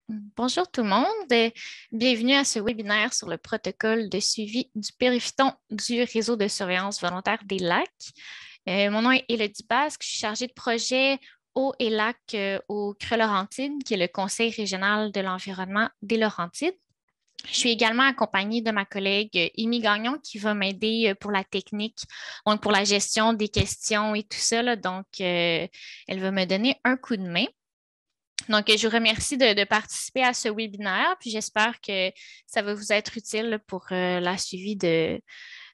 Bonjour tout le monde. Bienvenue à ce webinaire sur le protocole de suivi du périphton du réseau de surveillance volontaire des lacs. Mon nom est Élodie Basque, je suis chargée de projet eau et lacs au Creux-Laurentides, qui est le Conseil régional de l'environnement des Laurentides. Je suis également accompagnée de ma collègue Amy Gagnon qui va m'aider pour la technique, donc pour la gestion des questions et tout ça, là. Donc, elle va me donner un coup de main. Donc, je vous remercie de participer à ce webinaire, puis j'espère que ça va vous être utile pour la suivi de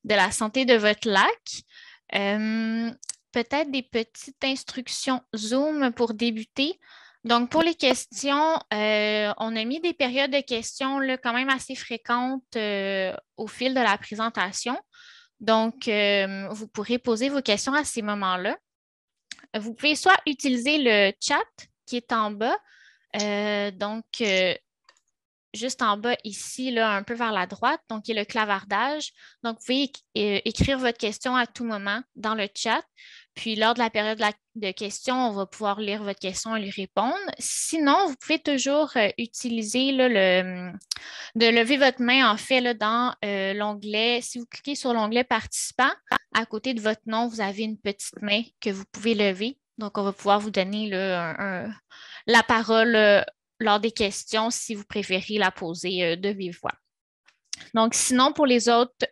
la santé de votre lac. Peut-être des petites instructions Zoom pour débuter. Donc, pour les questions, on a mis des périodes de questions là, quand même assez fréquentes au fil de la présentation. Donc, vous pourrez poser vos questions à ces moments-là. Vous pouvez soit utiliser le chat qui est en bas, donc, juste en bas ici, là, un peu vers la droite, donc il y a le clavardage. Donc, vous pouvez écrire votre question à tout moment dans le chat. Puis, lors de la période de questions, on va pouvoir lire votre question et lui répondre. Sinon, vous pouvez toujours utiliser là, de lever votre main, en fait, là, dans l'onglet. Si vous cliquez sur l'onglet participant, à côté de votre nom, vous avez une petite main que vous pouvez lever. Donc, on va pouvoir vous donner là, la parole lors des questions si vous préférez la poser de vive voix. Donc, sinon, pour les autres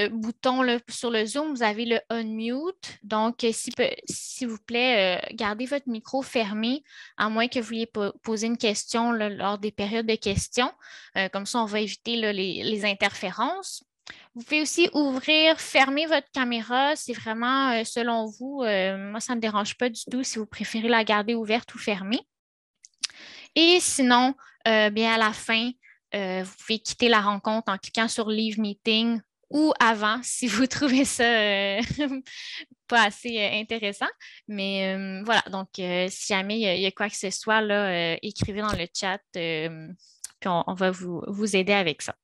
boutons là, sur le Zoom, vous avez le unmute. Donc, s'il vous plaît, gardez votre micro fermé, à moins que vous vouliez poser une question là, lors des périodes de questions. Comme ça, on va éviter là, les interférences. Vous pouvez aussi ouvrir, fermer votre caméra. C'est vraiment selon vous. Moi, ça ne me dérange pas du tout si vous préférez la garder ouverte ou fermée. Et sinon, bien à la fin, vous pouvez quitter la rencontre en cliquant sur Leave Meeting ou avant si vous trouvez ça pas assez intéressant. Mais voilà, donc si jamais il y a quoi que ce soit, là, écrivez dans le chat, puis on va vous aider avec ça.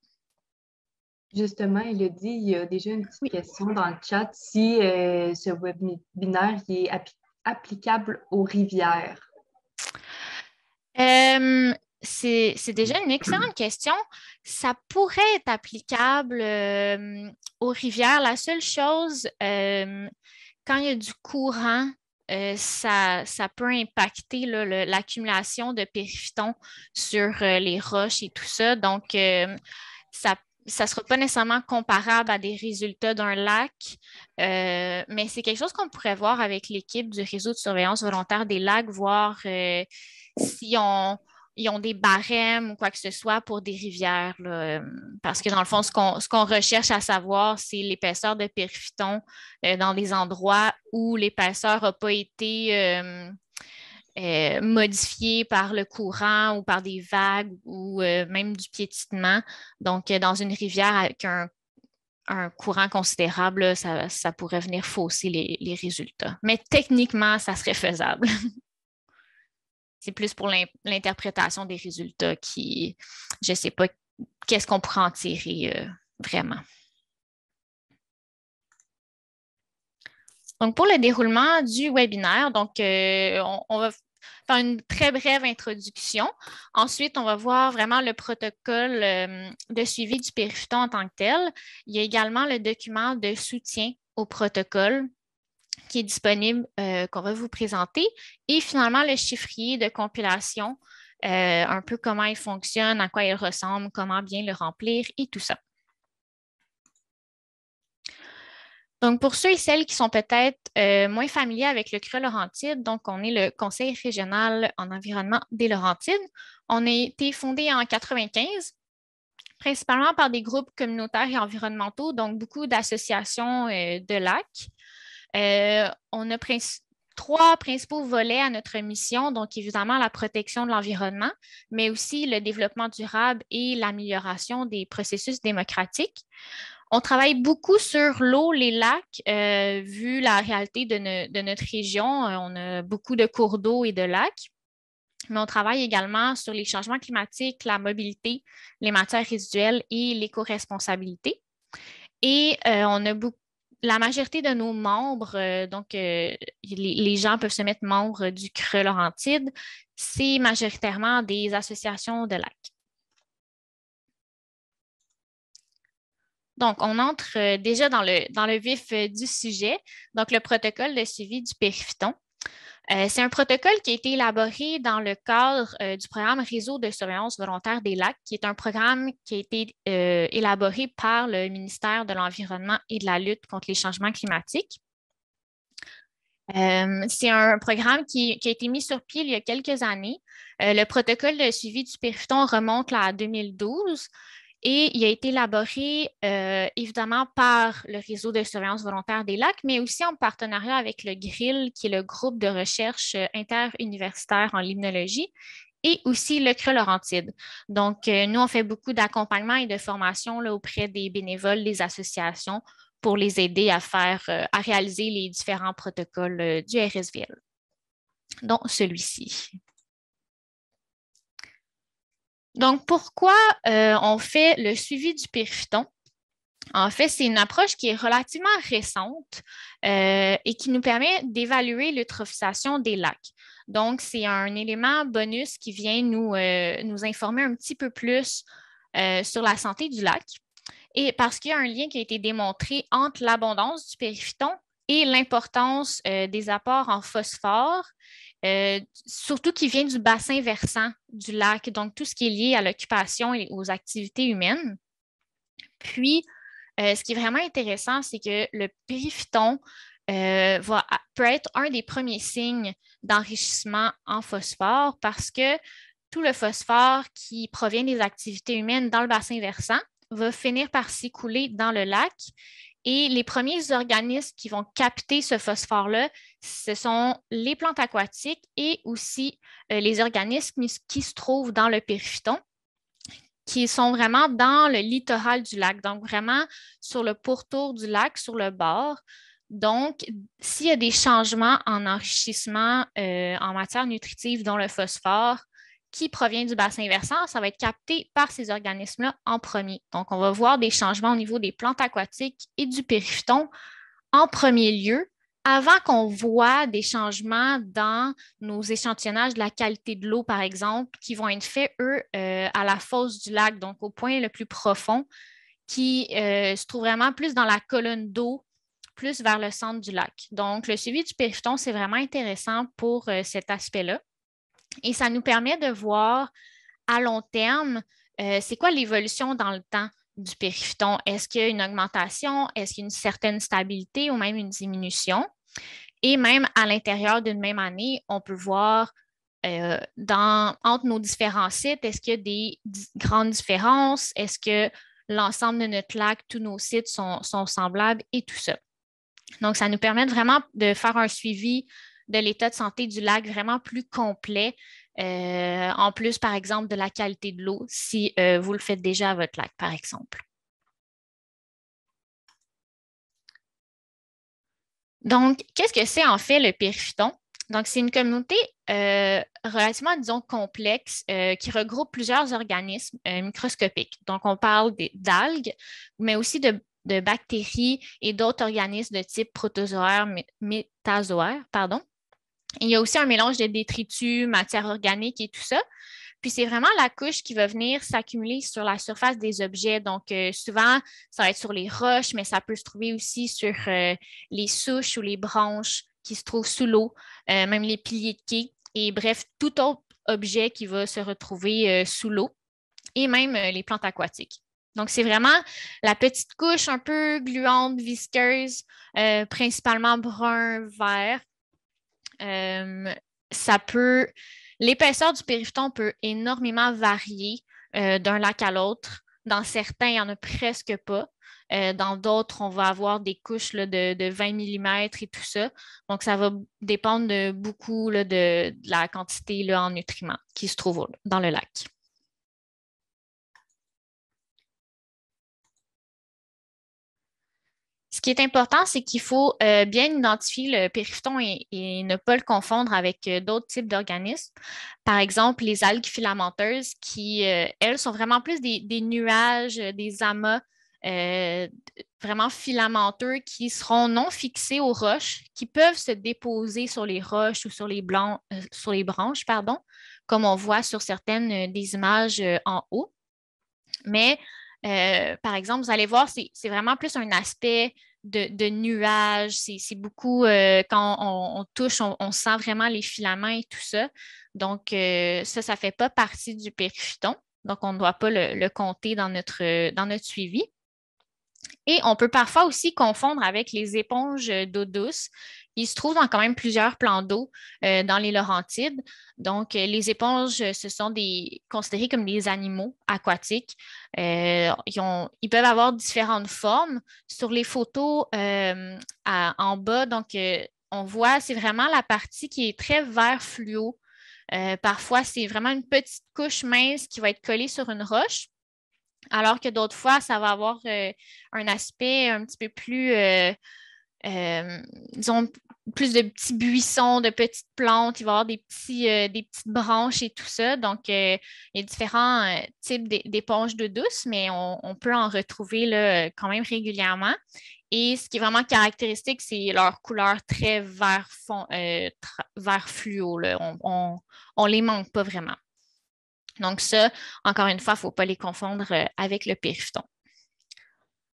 Justement, Élodie, il y a déjà une petite Oui. question dans le chat si ce webinaire est applicable aux rivières. C'est déjà une excellente question. Ça pourrait être applicable aux rivières. La seule chose, quand il y a du courant, ça peut impacter là, l'accumulation de périphton sur les roches et tout ça. Donc, ça ne sera pas nécessairement comparable à des résultats d'un lac, mais c'est quelque chose qu'on pourrait voir avec l'équipe du réseau de surveillance volontaire des lacs, voir si ils ont des barèmes ou quoi que ce soit pour des rivières, là. Parce que dans le fond, ce qu'on recherche à savoir, c'est l'épaisseur de périphton dans des endroits où l'épaisseur n'a pas été modifiée par le courant ou par des vagues ou même du piétinement. Donc, dans une rivière avec un courant considérable, là, ça pourrait venir fausser les résultats. Mais techniquement, ça serait faisable. C'est plus pour l'interprétation des résultats qui, je ne sais pas, qu'est-ce qu'on pourrait en tirer vraiment. Donc, pour le déroulement du webinaire, donc, on va faire une très brève introduction. Ensuite, on va voir vraiment le protocole de suivi du périphton en tant que tel. Il y a également le document de soutien au protocole qui est disponible, qu'on va vous présenter. Et finalement, le chiffrier de compilation, un peu comment il fonctionne, à quoi il ressemble, comment bien le remplir et tout ça. Donc, pour ceux et celles qui sont peut-être moins familiers avec le Creux-Laurentide, donc on est le Conseil régional en environnement des Laurentides. On a été fondé en 1995, principalement par des groupes communautaires et environnementaux, donc beaucoup d'associations de lacs. On a trois principaux volets à notre mission, donc évidemment la protection de l'environnement, mais aussi le développement durable et l'amélioration des processus démocratiques. On travaille beaucoup sur l'eau, les lacs, vu la réalité de notre région. On a beaucoup de cours d'eau et de lacs, mais on travaille également sur les changements climatiques, la mobilité, les matières résiduelles et l'éco-responsabilité. Et on a la majorité de nos membres, les gens peuvent se mettre membres du CRE Laurentide, c'est majoritairement des associations de lacs. Donc, on entre déjà dans le vif du sujet. Donc, le protocole de suivi du périphton. C'est un protocole qui a été élaboré dans le cadre du programme Réseau de surveillance volontaire des lacs, qui est un programme qui a été élaboré par le ministère de l'Environnement et de la lutte contre les changements climatiques. C'est un programme qui a été mis sur pied il y a quelques années. Le protocole de suivi du périphton remonte là, à 2012. Et il a été élaboré évidemment par le réseau de surveillance volontaire des lacs, mais aussi en partenariat avec le GRIL, qui est le groupe de recherche interuniversitaire en limnologie, et aussi le CRE Laurentide. Donc, nous, on fait beaucoup d'accompagnement et de formation là, auprès des bénévoles, des associations pour les aider à réaliser les différents protocoles du RSVL, dont celui-ci. Donc, pourquoi on fait le suivi du périphton? En fait, c'est une approche qui est relativement récente et qui nous permet d'évaluer l'eutrophisation des lacs. Donc, c'est un élément bonus qui vient nous informer un petit peu plus sur la santé du lac. Et parce qu'il y a un lien qui a été démontré entre l'abondance du périphton et l'importance des apports en phosphore, surtout qui vient du bassin versant du lac, donc tout ce qui est lié à l'occupation et aux activités humaines. Puis, ce qui est vraiment intéressant, c'est que le périphton peut être un des premiers signes d'enrichissement en phosphore parce que tout le phosphore qui provient des activités humaines dans le bassin versant va finir par s'écouler dans le lac. Et les premiers organismes qui vont capter ce phosphore-là, ce sont les plantes aquatiques et aussi les organismes qui se trouvent dans le périphton, qui sont vraiment dans le littoral du lac, donc vraiment sur le pourtour du lac, sur le bord. Donc, s'il y a des changements en enrichissement en matière nutritive, dont le phosphore, qui provient du bassin versant, ça va être capté par ces organismes-là en premier. Donc, on va voir des changements au niveau des plantes aquatiques et du périphton en premier lieu, avant qu'on voit des changements dans nos échantillonnages de la qualité de l'eau, par exemple, qui vont être faits, eux, à la fosse du lac, donc au point le plus profond, qui se trouve vraiment plus dans la colonne d'eau, plus vers le centre du lac. Donc, le suivi du périphton, c'est vraiment intéressant pour cet aspect-là. Et ça nous permet de voir à long terme, c'est quoi l'évolution dans le temps du périphton? Est-ce qu'il y a une augmentation? Est-ce qu'il y a une certaine stabilité ou même une diminution? Et même à l'intérieur d'une même année, on peut voir entre nos différents sites, est-ce qu'il y a des grandes différences? Est-ce que l'ensemble de notre lac, tous nos sites sont semblables et tout ça? Donc, ça nous permet vraiment de faire un suivi de l'état de santé du lac vraiment plus complet, en plus, par exemple, de la qualité de l'eau, si vous le faites déjà à votre lac, par exemple. Donc, qu'est-ce que c'est en fait le périphton? Donc, c'est une communauté relativement, disons, complexe qui regroupe plusieurs organismes microscopiques. Donc, on parle d'algues, mais aussi de bactéries et d'autres organismes de type protozoaire, métazoaire, pardon. Il y a aussi un mélange de détritus, matière organique et tout ça. Puis c'est vraiment la couche qui va venir s'accumuler sur la surface des objets. Donc, souvent, ça va être sur les roches, mais ça peut se trouver aussi sur les souches ou les branches qui se trouvent sous l'eau, même les piliers de quai. Et bref, tout autre objet qui va se retrouver sous l'eau et même les plantes aquatiques. Donc, c'est vraiment la petite couche un peu gluante, visqueuse, principalement brun, vert. L'épaisseur du périphton peut énormément varier d'un lac à l'autre. Dans certains, il n'y en a presque pas. Dans d'autres, on va avoir des couches là, de 20 mm et tout ça. Donc, ça va dépendre beaucoup là, de la quantité là, en nutriments qui se trouvent dans le lac. Ce qui est important, c'est qu'il faut bien identifier le périphton et ne pas le confondre avec d'autres types d'organismes. Par exemple, les algues filamenteuses qui, elles, sont vraiment plus des nuages, des amas, vraiment filamenteux qui seront non fixés aux roches, qui peuvent se déposer sur les roches ou sur sur les branches, pardon, comme on voit sur certaines des images en haut. Mais, par exemple, vous allez voir, c'est vraiment plus un aspect de nuages. C'est beaucoup, quand on touche, on sent vraiment les filaments et tout ça. Donc, ça ne fait pas partie du périphyton. Donc, on ne doit pas le compter dans notre suivi. Et on peut parfois aussi confondre avec les éponges d'eau douce. Ils se trouvent dans quand même plusieurs plans d'eau dans les Laurentides. Donc, les éponges, ce sont considérés comme des animaux aquatiques. Ils peuvent avoir différentes formes. Sur les photos en bas, donc, on voit, c'est vraiment la partie qui est très vert fluo. Parfois, c'est vraiment une petite couche mince qui va être collée sur une roche. Alors que d'autres fois, ça va avoir un aspect un petit peu plus, euh, disons, plus de petits buissons, de petites plantes. Il va y avoir des petites branches et tout ça. Donc, il y a différents types d'éponges d'eau douce, mais on peut en retrouver là, quand même régulièrement. Et ce qui est vraiment caractéristique, c'est leur couleur très vert, vert fluo, là. On les manque pas vraiment. Donc ça, encore une fois, il ne faut pas les confondre avec le périphyton.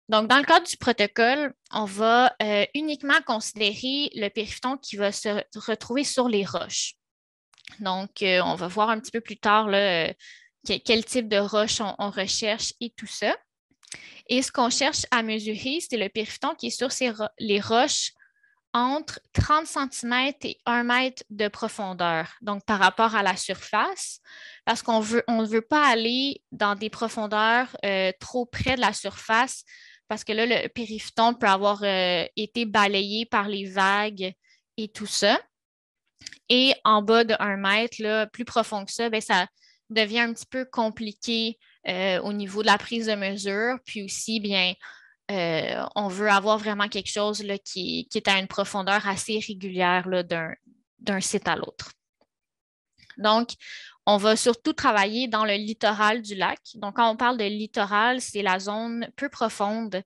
Donc, dans le cadre du protocole, on va uniquement considérer le périphyton qui va se retrouver sur les roches. Donc, on va voir un petit peu plus tard là, quel type de roche on recherche et tout ça. Et ce qu'on cherche à mesurer, c'est le périphyton qui est sur les roches entre 30 cm et 1 mètre de profondeur, donc par rapport à la surface, parce qu'on ne veut pas aller dans des profondeurs trop près de la surface, parce que là, le périphyton peut avoir été balayé par les vagues et tout ça. Et en bas de 1 mètre, là, plus profond que ça, bien, ça devient un petit peu compliqué au niveau de la prise de mesure, puis aussi, bien, on veut avoir vraiment quelque chose là, qui est à une profondeur assez régulière là, d'un site à l'autre. Donc, on va surtout travailler dans le littoral du lac. Donc, quand on parle de littoral, c'est la zone peu profonde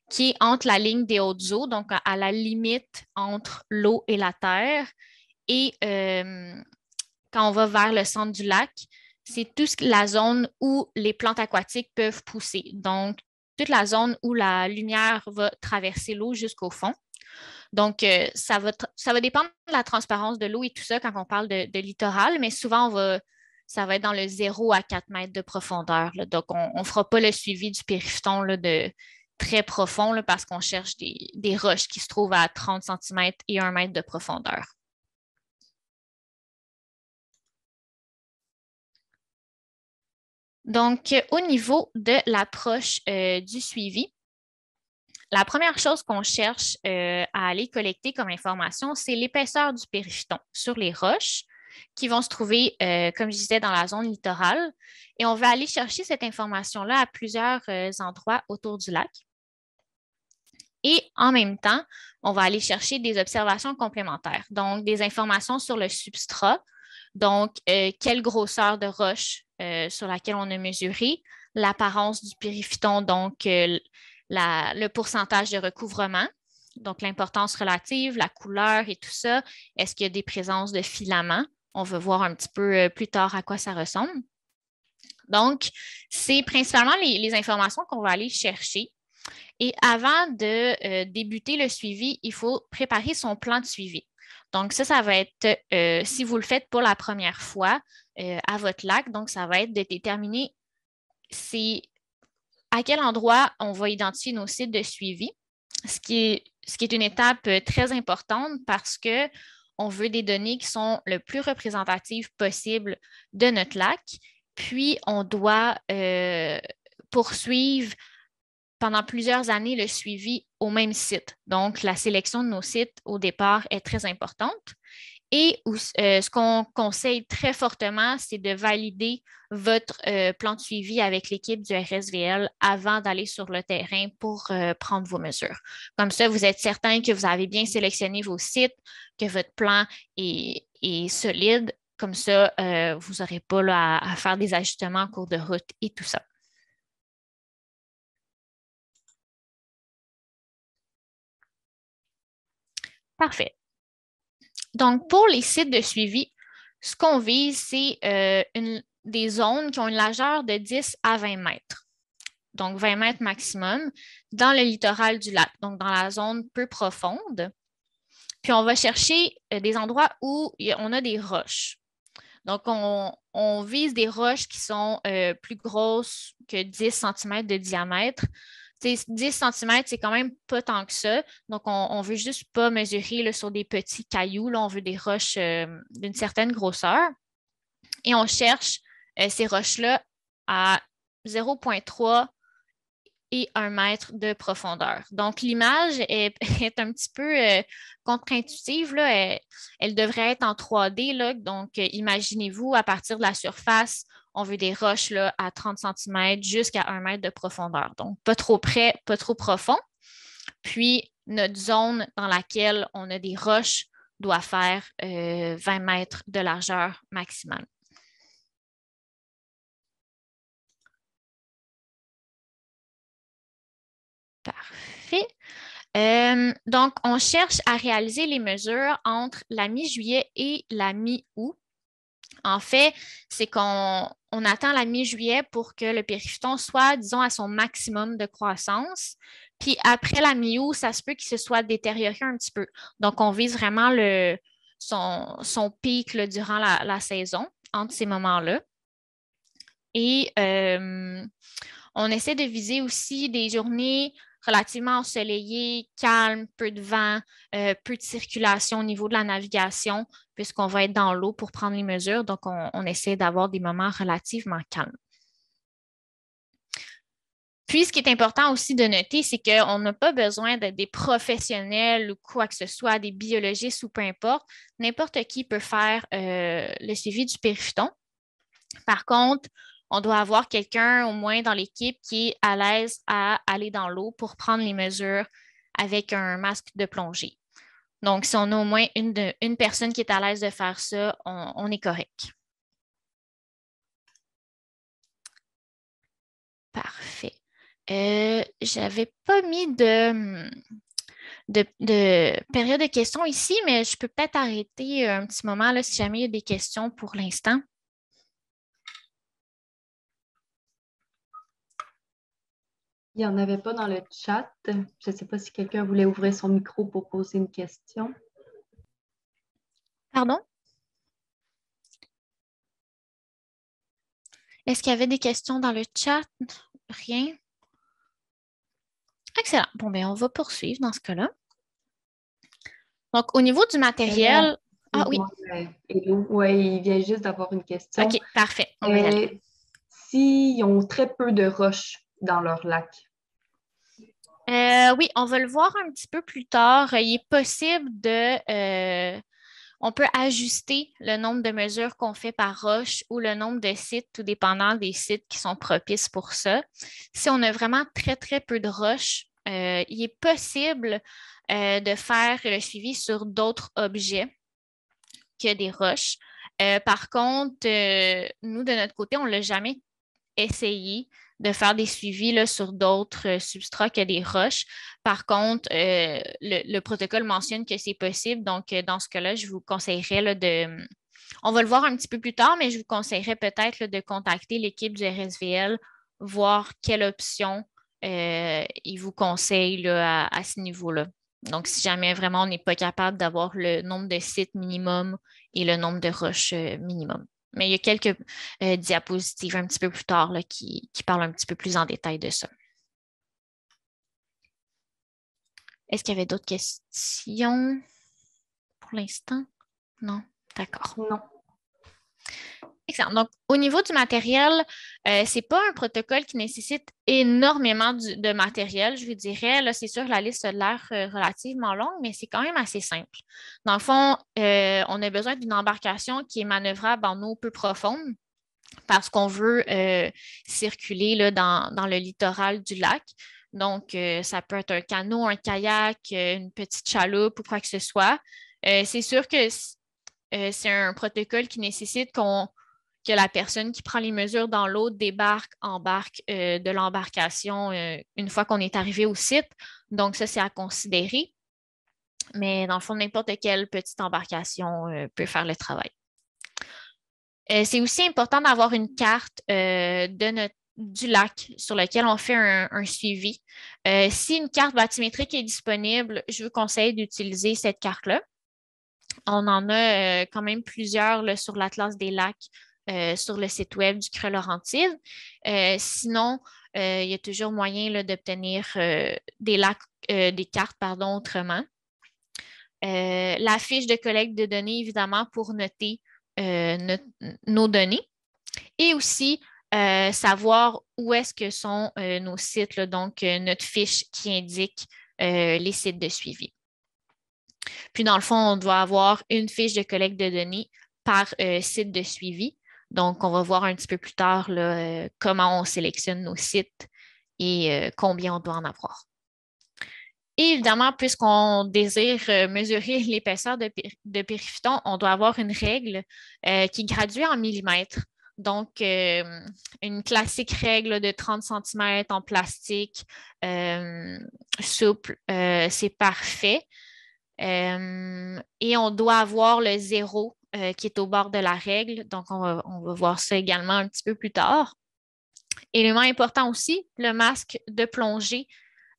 qui est entre la ligne des hautes eaux, donc à la limite entre l'eau et la terre. Et quand on va vers le centre du lac, c'est toute la zone où les plantes aquatiques peuvent pousser. Donc, toute la zone où la lumière va traverser l'eau jusqu'au fond. Donc, ça va dépendre de la transparence de l'eau et tout ça quand on parle de littoral, mais souvent, ça va être dans le 0 à 4 mètres de profondeur, là. Donc, on ne fera pas le suivi du périphyton là, de très profond là, parce qu'on cherche des roches qui se trouvent à 30 cm et 1 mètre de profondeur. Donc, au niveau de l'approche du suivi, la première chose qu'on cherche à aller collecter comme information, c'est l'épaisseur du périphyton sur les roches qui vont se trouver, comme je disais, dans la zone littorale. Et on va aller chercher cette information-là à plusieurs endroits autour du lac. Et en même temps, on va aller chercher des observations complémentaires, donc des informations sur le substrat, donc quelle grosseur de roche sur laquelle on a mesuré, l'apparence du périphyton, donc le pourcentage de recouvrement, donc l'importance relative, la couleur et tout ça. Est-ce qu'il y a des présences de filaments? On va voir un petit peu plus tard à quoi ça ressemble. Donc, c'est principalement les informations qu'on va aller chercher. Et avant de débuter le suivi, il faut préparer son plan de suivi. Donc, ça va être, si vous le faites pour la première fois à votre lac, donc ça va être de déterminer à quel endroit on va identifier nos sites de suivi, ce qui est une étape très importante parce qu'on veut des données qui sont le plus représentatives possible de notre lac. Puis, on doit poursuivre pendant plusieurs années le suivi au même site. Donc, la sélection de nos sites au départ est très importante. Et ce qu'on conseille très fortement, c'est de valider votre plan de suivi avec l'équipe du RSVL avant d'aller sur le terrain pour prendre vos mesures. Comme ça, vous êtes certain que vous avez bien sélectionné vos sites, que votre plan est solide. Comme ça, vous n'aurez pas là, à faire des ajustements en cours de route et tout ça. Parfait. Donc, pour les sites de suivi, ce qu'on vise, c'est des zones qui ont une largeur de 10 à 20 mètres. Donc 20 mètres maximum, dans le littoral du lac, donc dans la zone peu profonde. Puis on va chercher des endroits où on a des roches. Donc, on vise des roches qui sont plus grosses que 10 cm de diamètre. 10 cm, c'est quand même pas tant que ça. Donc, on ne veut juste pas mesurer là, sur des petits cailloux. Là, on veut des roches d'une certaine grosseur. Et on cherche ces roches-là à 0,3 et 1 mètre de profondeur. Donc, l'image est, est un petit peu contre-intuitive. Là. Elle devrait être en 3D. Là. Donc, imaginez-vous, à partir de la surface, on veut des roches là, à 30 cm jusqu'à 1 mètre de profondeur. Donc, pas trop près, pas trop profond. Puis, notre zone dans laquelle on a des roches doit faire 20 mètres de largeur maximale. Parfait. Donc, on cherche à réaliser les mesures entre la mi-juillet et la mi-août. En fait, c'est qu'on attend la mi-juillet pour que le périphyton soit, disons, à son maximum de croissance. Puis après la mi-août, ça se peut qu'il se soit détérioré un petit peu. Donc, on vise vraiment son pic là, durant la saison, entre ces moments-là. Et on essaie de viser aussi des journées relativement ensoleillées, calmes, peu de vent, peu de circulation au niveau de la navigation, puisqu'on va être dans l'eau pour prendre les mesures. Donc, on essaie d'avoir des moments relativement calmes. Puis, ce qui est important aussi de noter, c'est qu'on n'a pas besoin d'être des professionnels ou quoi que ce soit, des biologistes ou peu importe. N'importe qui peut faire le suivi du périphyton. Par contre, on doit avoir quelqu'un au moins dans l'équipe qui est à l'aise à aller dans l'eau pour prendre les mesures avec un masque de plongée. Donc, si on a au moins une personne qui est à l'aise de faire ça, on est correct. Parfait. Je n'avais pas mis de période de questions ici, mais je peux peut-être arrêter un petit moment là, si jamais il y a des questions pour l'instant. Il n'y en avait pas dans le chat. Je ne sais pas si quelqu'un voulait ouvrir son micro pour poser une question. Pardon? Est-ce qu'il y avait des questions dans le chat? Rien? Excellent. Bon, bien, on va poursuivre dans ce cas-là. Donc, au niveau du matériel... Ah oui. Oui, il vient juste d'avoir une question. OK, parfait. On va y aller. S'ils ont très peu de roches dans leur lac? Oui, on va le voir un petit peu plus tard. Il est possible de... on peut ajuster le nombre de mesures qu'on fait par roche ou le nombre de sites, tout dépendant des sites qui sont propices pour ça. Si on a vraiment très, très peu de roches, il est possible de faire le suivi sur d'autres objets que des roches. Par contre, nous, de notre côté, on ne l'a jamais essayé de faire des suivis là, sur d'autres substrats que des roches. Par contre, le protocole mentionne que c'est possible. Donc, dans ce cas-là, je vous conseillerais là, de... On va le voir un petit peu plus tard, mais je vous conseillerais peut-être là, de contacter l'équipe du RSVL, voir quelle option ils vous conseillent là, à ce niveau-là. Donc, si jamais vraiment on n'est pas capable d'avoir le nombre de sites minimum et le nombre de roches minimum. Mais il y a quelques diapositives un petit peu plus tard là, qui parlent un petit peu plus en détail de ça. Est-ce qu'il y avait d'autres questions pour l'instant? Non? D'accord. Non. Excellent. Donc, au niveau du matériel, ce n'est pas un protocole qui nécessite énormément de matériel, je vous dirais. Là, c'est sûr, la liste a l'air relativement longue, mais c'est quand même assez simple. Dans le fond, on a besoin d'une embarcation qui est manœuvrable en eau peu profonde parce qu'on veut circuler là, dans le littoral du lac. Donc, ça peut être un canot, un kayak, une petite chaloupe ou quoi que ce soit. C'est sûr que c'est un protocole qui nécessite que la personne qui prend les mesures dans l'eau embarque de l'embarcation une fois qu'on est arrivé au site. Donc, ça, c'est à considérer. Mais dans le fond, n'importe quelle petite embarcation peut faire le travail. C'est aussi important d'avoir une carte du lac sur lequel on fait un suivi. Si une carte bathymétrique est disponible, je vous conseille d'utiliser cette carte-là. On en a quand même plusieurs là, sur l'Atlas des lacs, sur le site web du Creux-Laurentides. Sinon, il y a toujours moyen là, d'obtenir des cartes autrement. La fiche de collecte de données, évidemment, pour noter nos données. Et aussi, savoir où est-ce que sont nos sites, là, donc notre fiche qui indique les sites de suivi. Puis, dans le fond, on doit avoir une fiche de collecte de données par site de suivi. Donc, on va voir un petit peu plus tard là, comment on sélectionne nos sites et combien on doit en avoir. Et évidemment, puisqu'on désire mesurer l'épaisseur de périphyton, on doit avoir une règle qui est graduée en millimètres. Donc, une classique règle de 30 cm en plastique souple, c'est parfait. Et on doit avoir le zéro qui est au bord de la règle. Donc, on va voir ça également un petit peu plus tard. Élément important aussi, le masque de plongée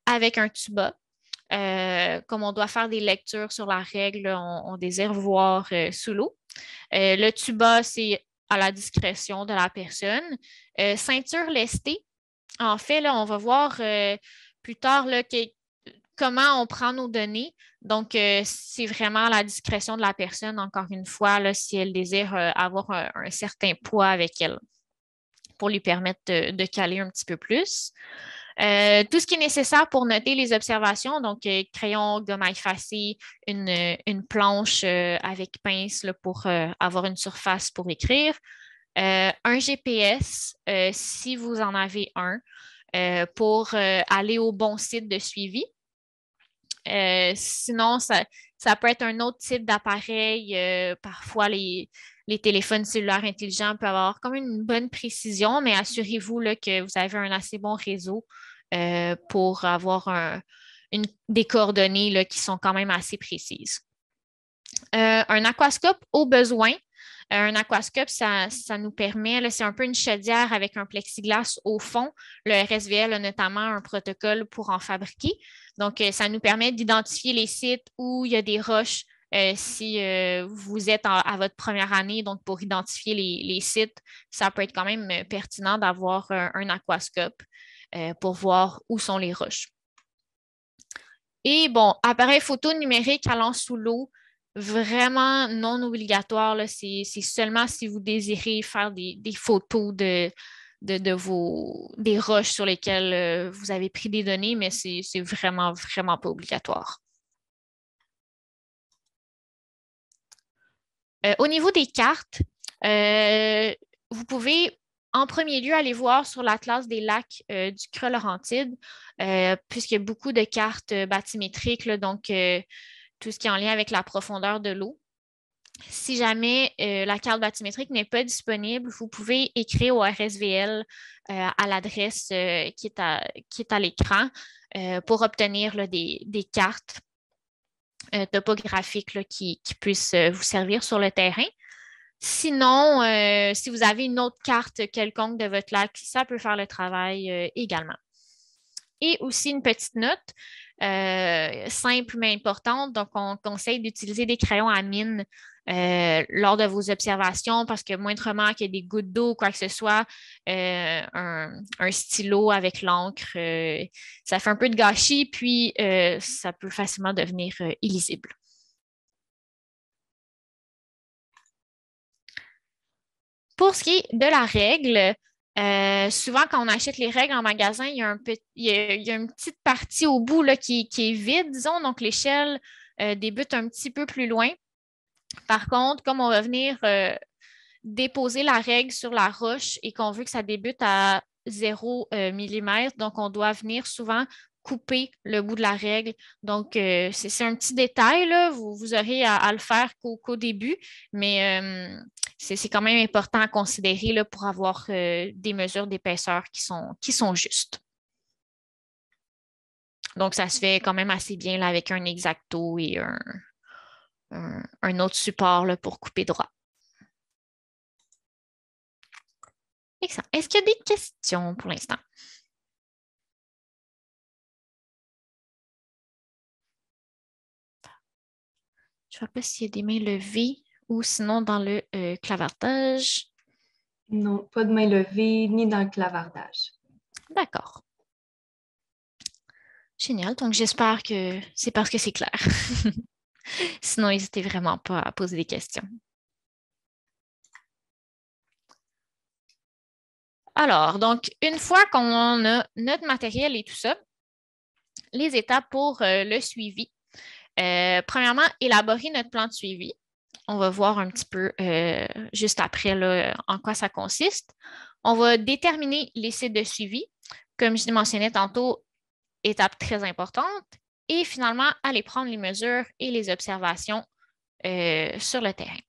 avec un tuba. Comme on doit faire des lectures sur la règle, on désire voir sous l'eau. Le tuba, c'est à la discrétion de la personne. Ceinture lestée, en fait, là, on va voir plus tard là, comment on prend nos données. Donc, c'est vraiment à la discrétion de la personne, encore une fois, là, si elle désire avoir un certain poids avec elle pour lui permettre de caler un petit peu plus. Tout ce qui est nécessaire pour noter les observations, donc crayon, gomme à effacer, une planche avec pince là, pour avoir une surface pour écrire, un GPS si vous en avez un pour aller au bon site de suivi. Sinon, ça peut être un autre type d'appareil. Parfois, les téléphones cellulaires intelligents peuvent avoir comme une bonne précision, mais assurez-vous là, que vous avez un assez bon réseau pour avoir des coordonnées là, qui sont quand même assez précises. Un aquascope au besoin. Un aquascope, ça nous permet, c'est un peu une chaudière avec un plexiglas au fond. Le RSVL a notamment un protocole pour en fabriquer. Donc, ça nous permet d'identifier les sites où il y a des roches si vous êtes à votre première année. Donc, pour identifier les sites, ça peut être quand même pertinent d'avoir un aquascope pour voir où sont les roches. Et bon, appareil photo numérique allant sous l'eau, vraiment non obligatoire. C'est seulement si vous désirez faire des photos des roches sur lesquelles vous avez pris des données, mais c'est vraiment, vraiment pas obligatoire. Au niveau des cartes, vous pouvez en premier lieu aller voir sur l'Atlas des lacs du Creux-Laurentides, puisqu'il y a beaucoup de cartes bathymétriques, là, donc tout ce qui est en lien avec la profondeur de l'eau. Si jamais la carte bathymétrique n'est pas disponible, vous pouvez écrire au RSVL à l'adresse qui est à l'écran pour obtenir là, des cartes topographiques là, qui puissent vous servir sur le terrain. Sinon, si vous avez une autre carte quelconque de votre lac, ça peut faire le travail également. Et aussi une petite note simple mais importante. Donc, on conseille d'utiliser des crayons à mine lors de vos observations parce que moindrement qu'il y ait des gouttes d'eau ou quoi que ce soit, un stylo avec l'encre, ça fait un peu de gâchis, puis ça peut facilement devenir illisible. Pour ce qui est de la règle, souvent quand on achète les règles en magasin, il y a une petite partie au bout là, qui est vide, disons, donc l'échelle débute un petit peu plus loin. Par contre, comme on va venir déposer la règle sur la roche et qu'on veut que ça débute à 0 mm, donc on doit venir souvent couper le bout de la règle. Donc, c'est un petit détail, là. Vous aurez à le faire qu'au début, mais c'est quand même important à considérer là, pour avoir des mesures d'épaisseur qui sont justes. Donc, ça se fait quand même assez bien là, avec un X-Acto et un autre support là, pour couper droit. Excellent. Est-ce qu'il y a des questions pour l'instant? Je ne vois pas s'il y a des mains levées ou sinon dans le clavardage. Non, pas de main levée ni dans le clavardage. D'accord. Génial. Donc, j'espère que c'est parce que c'est clair. Sinon, n'hésitez vraiment pas à poser des questions. Alors, donc, une fois qu'on a notre matériel et tout ça, les étapes pour le suivi. Premièrement, élaborer notre plan de suivi. On va voir un petit peu juste après là, en quoi ça consiste. On va déterminer les sites de suivi. Comme je mentionnais tantôt, étape très importante. Et finalement, aller prendre les mesures et les observations sur le terrain.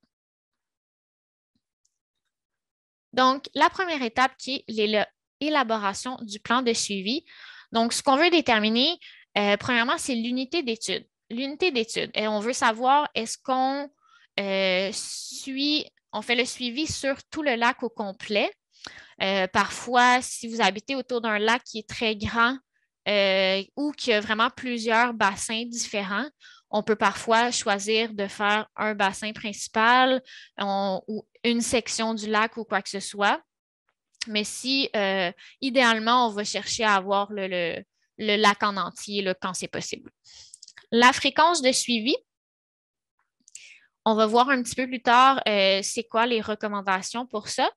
Donc, la première étape qui est l'élaboration du plan de suivi. Donc, ce qu'on veut déterminer, premièrement, c'est l'unité d'étude. L'unité d'étude. Et on veut savoir est-ce qu'on on fait le suivi sur tout le lac au complet. Parfois, si vous habitez autour d'un lac qui est très grand ou qui a vraiment plusieurs bassins différents, on peut parfois choisir de faire un bassin principal ou une section du lac ou quoi que ce soit. Mais si, idéalement, on va chercher à avoir le lac en entier là, quand c'est possible. La fréquence de suivi, on va voir un petit peu plus tard c'est quoi les recommandations pour ça.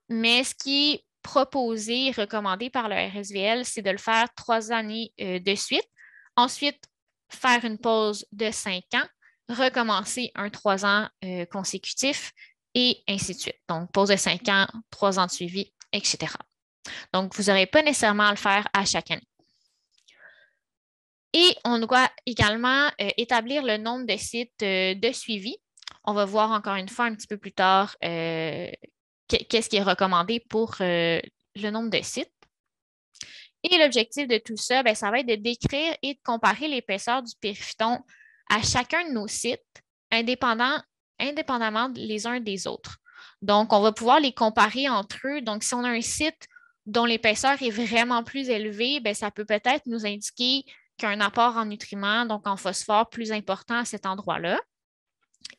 Mais ce qui est proposé et recommandé par le RSVL, c'est de le faire 3 années de suite. Ensuite, faire une pause de 5 ans, recommencer un 3 ans consécutif et ainsi de suite. Donc, pause de 5 ans, 3 ans de suivi, etc. Donc, vous n'aurez pas nécessairement à le faire à chaque année. Et on doit également établir le nombre de sites de suivi. On va voir encore une fois un petit peu plus tard qu'est-ce qui est recommandé pour le nombre de sites. Et l'objectif de tout ça, bien, ça va être de décrire et de comparer l'épaisseur du périphyton à chacun de nos sites, indépendamment les uns des autres. Donc, on va pouvoir les comparer entre eux. Donc, si on a un site dont l'épaisseur est vraiment plus élevée, bien, ça peut peut-être nous indiquer qu'il y a un apport en nutriments, donc en phosphore, plus important à cet endroit-là,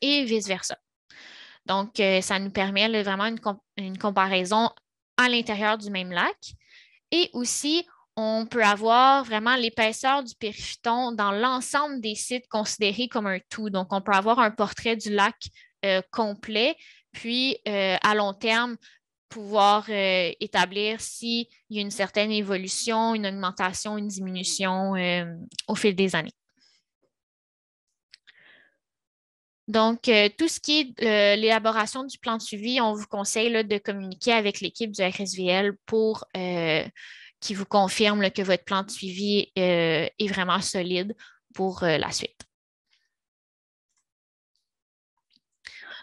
et vice-versa. Donc, ça nous permet là, vraiment une comparaison à l'intérieur du même lac. Et aussi, on peut avoir vraiment l'épaisseur du périphyton dans l'ensemble des sites considérés comme un tout. Donc, on peut avoir un portrait du lac complet, puis à long terme, pouvoir établir s'il y a une certaine évolution, une augmentation, une diminution au fil des années. Donc, tout ce qui est l'élaboration du plan de suivi, on vous conseille là, de communiquer avec l'équipe du RSVL pour qui vous confirme là, que votre plan de suivi est vraiment solide pour la suite.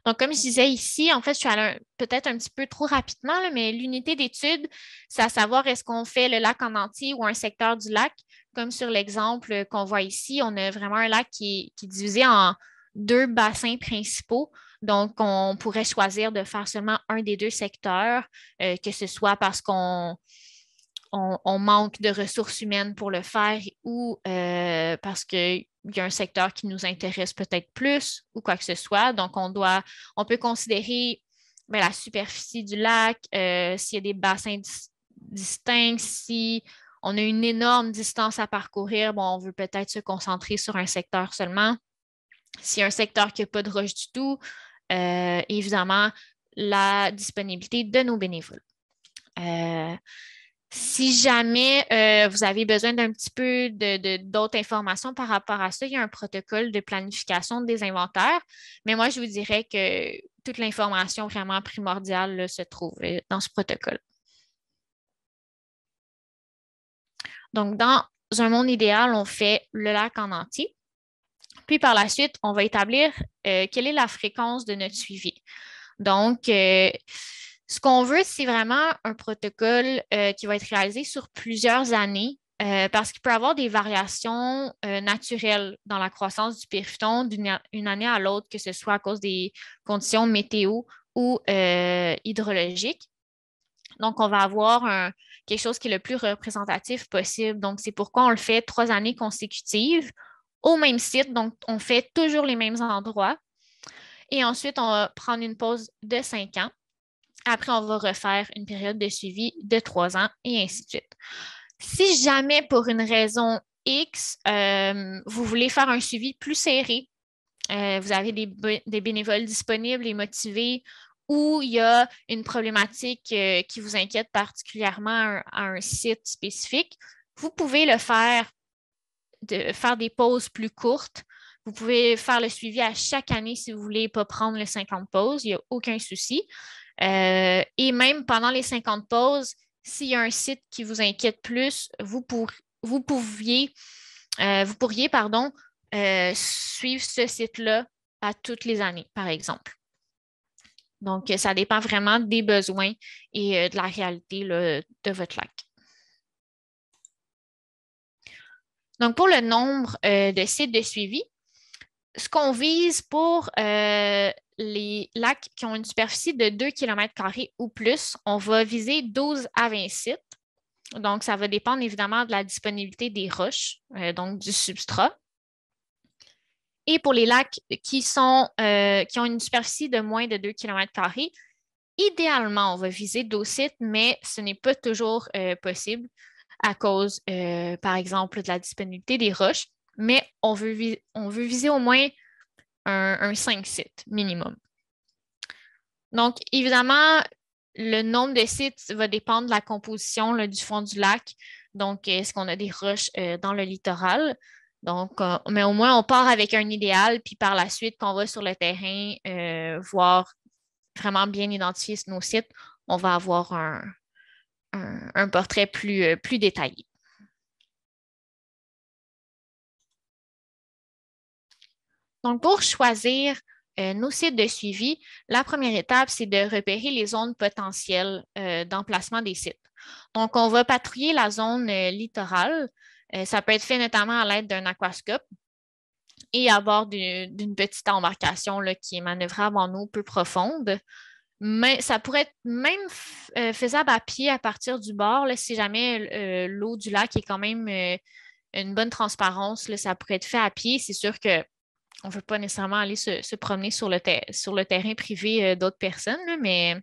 Donc, comme je disais ici, en fait, je suis allée peut-être un petit peu trop rapidement, là, mais l'unité d'étude, c'est à savoir est-ce qu'on fait le lac en entier ou un secteur du lac. Comme sur l'exemple qu'on voit ici, on a vraiment un lac qui est divisé en 2 bassins principaux. Donc, on pourrait choisir de faire seulement un des 2 secteurs, que ce soit parce qu'on manque de ressources humaines pour le faire ou parce qu'il y a un secteur qui nous intéresse peut-être plus ou quoi que ce soit. Donc, on peut considérer la superficie du lac, s'il y a des bassins distincts, si on a une énorme distance à parcourir, bon, on veut peut-être se concentrer sur un secteur seulement. S'il y a un secteur qui n'a pas de roche du tout, évidemment, la disponibilité de nos bénévoles. Si jamais vous avez besoin d'un petit peu d'autres informations par rapport à ça, il y a un protocole de planification des inventaires. Mais moi, je vous dirais que toute l'information vraiment primordiale là, se trouve dans ce protocole. Donc, dans un monde idéal, on fait le lac en entier. Puis par la suite, on va établir quelle est la fréquence de notre suivi. Donc, ce qu'on veut, c'est vraiment un protocole qui va être réalisé sur plusieurs années parce qu'il peut y avoir des variations naturelles dans la croissance du pyrphyton d'une année à l'autre, que ce soit à cause des conditions météo ou hydrologiques. Donc, on va avoir quelque chose qui est le plus représentatif possible. Donc, c'est pourquoi on le fait 3 années consécutives au même site. Donc, on fait toujours les mêmes endroits. Et ensuite, on va prendre une pause de 5 ans. Après, on va refaire une période de suivi de 3 ans et ainsi de suite. Si jamais, pour une raison X, vous voulez faire un suivi plus serré, vous avez des bénévoles disponibles et motivés, ou il y a une problématique qui vous inquiète particulièrement à un site spécifique, vous pouvez le faire, faire des pauses plus courtes. Vous pouvez faire le suivi à chaque année si vous ne voulez pas prendre les 50 pauses, il n'y a aucun souci. Et même pendant les 50 pauses, s'il y a un site qui vous inquiète plus, vous pourriez suivre ce site-là à toutes les années, par exemple. Donc, ça dépend vraiment des besoins et de la réalité là, de votre lac. Donc, pour le nombre de sites de suivi, ce qu'on vise pour les lacs qui ont une superficie de 2 km² ou plus, on va viser 12 à 20 sites. Donc, ça va dépendre évidemment de la disponibilité des roches, donc du substrat. Et pour les lacs qui ont une superficie de moins de 2 km², idéalement, on va viser 12 sites, mais ce n'est pas toujours possible à cause, par exemple, de la disponibilité des roches. Mais on veut viser au moins un 5 sites minimum. Donc, évidemment, le nombre de sites va dépendre de la composition là, du fond du lac. Donc, est-ce qu'on a des roches dans le littoral? Donc, mais au moins, on part avec un idéal, puis par la suite, quand on va sur le terrain, voir vraiment bien identifier nos sites, on va avoir un portrait plus détaillé. Donc, pour choisir nos sites de suivi, la première étape, c'est de repérer les zones potentielles d'emplacement des sites. Donc, on va patrouiller la zone littorale. Ça peut être fait notamment à l'aide d'un aquascope et à bord d'une petite embarcation là, qui est manœuvrable en eau peu profonde. Mais ça pourrait être même faisable à pied à partir du bord, là, si jamais l'eau du lac est quand même une bonne transparence, là, ça pourrait être fait à pied. C'est sûr que on ne veut pas nécessairement aller se promener sur le terrain privé d'autres personnes, là, mais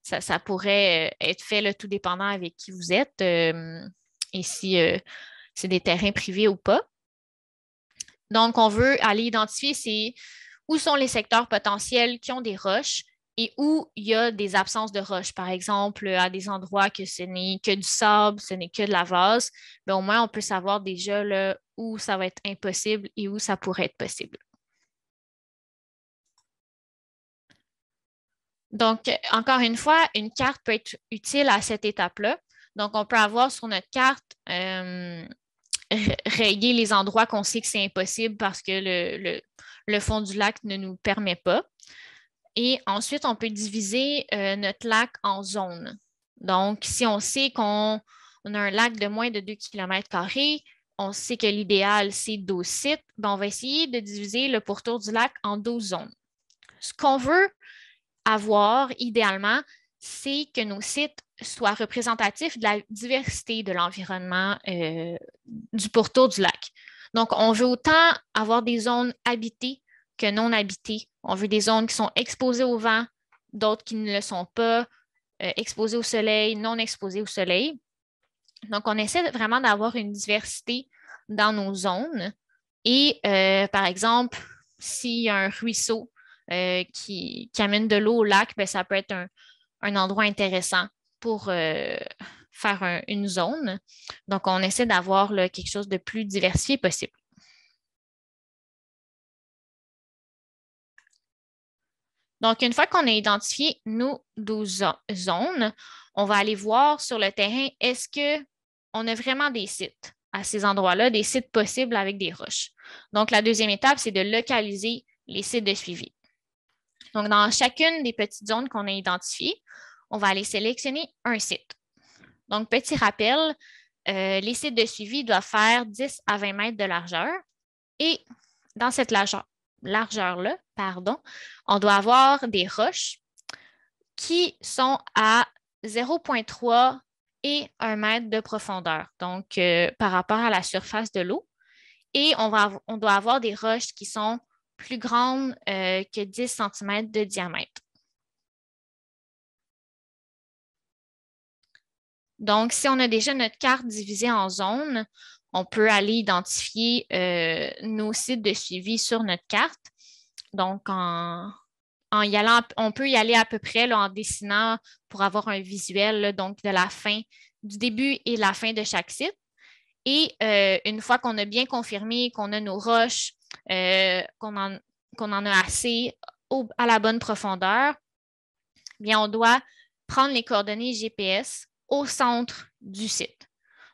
ça pourrait être fait là, tout dépendant avec qui vous êtes et si c'est des terrains privés ou pas. Donc, on veut aller identifier où sont les secteurs potentiels qui ont des roches et où il y a des absences de roches. Par exemple, à des endroits que ce n'est que du sable, ce n'est que de la vase, mais au moins on peut savoir déjà là, où ça va être impossible et où ça pourrait être possible. Donc, encore une fois, une carte peut être utile à cette étape-là. Donc, on peut avoir sur notre carte rayer les endroits qu'on sait que c'est impossible parce que le fond du lac ne nous permet pas. Et ensuite, on peut diviser notre lac en zones. Donc, si on sait qu'on a un lac de moins de 2 km², on sait que l'idéal, c'est 12 sites, ben, on va essayer de diviser le pourtour du lac en 12 zones. Ce qu'on veut avoir idéalement, c'est que nos sites soient représentatifs de la diversité de l'environnement du pourtour du lac. Donc, on veut autant avoir des zones habitées que non habitées. On veut des zones qui sont exposées au vent, d'autres qui ne le sont pas, exposées au soleil, non exposées au soleil. Donc, on essaie vraiment d'avoir une diversité dans nos zones. Et, par exemple, s'il y a un ruisseau qui amène de l'eau au lac, bien, ça peut être un endroit intéressant pour faire une zone. Donc, on essaie d'avoir là, quelque chose de plus diversifié possible. Donc, une fois qu'on a identifié nos 12 zones, on va aller voir sur le terrain, est-ce qu'on a vraiment des sites à ces endroits-là, des sites possibles avec des roches. Donc, la deuxième étape, c'est de localiser les sites de suivi. Donc, dans chacune des petites zones qu'on a identifiées, on va aller sélectionner un site. Donc, petit rappel, les sites de suivi doivent faire 10 à 20 mètres de largeur. Et dans cette largeur-là, on doit avoir des roches qui sont à 0,3 et 1 mètre de profondeur, donc par rapport à la surface de l'eau. Et on doit avoir des roches qui sont plus grandes que 10 cm de diamètre. Donc, si on a déjà notre carte divisée en zones, on peut aller identifier nos sites de suivi sur notre carte. Donc, en y allant, on peut y aller à peu près là, en dessinant pour avoir un visuel là, donc de la fin, du début et la fin de chaque site. Et une fois qu'on a bien confirmé qu'on a nos roches, qu'on en a assez à la bonne profondeur, bien, on doit prendre les coordonnées GPS au centre du site.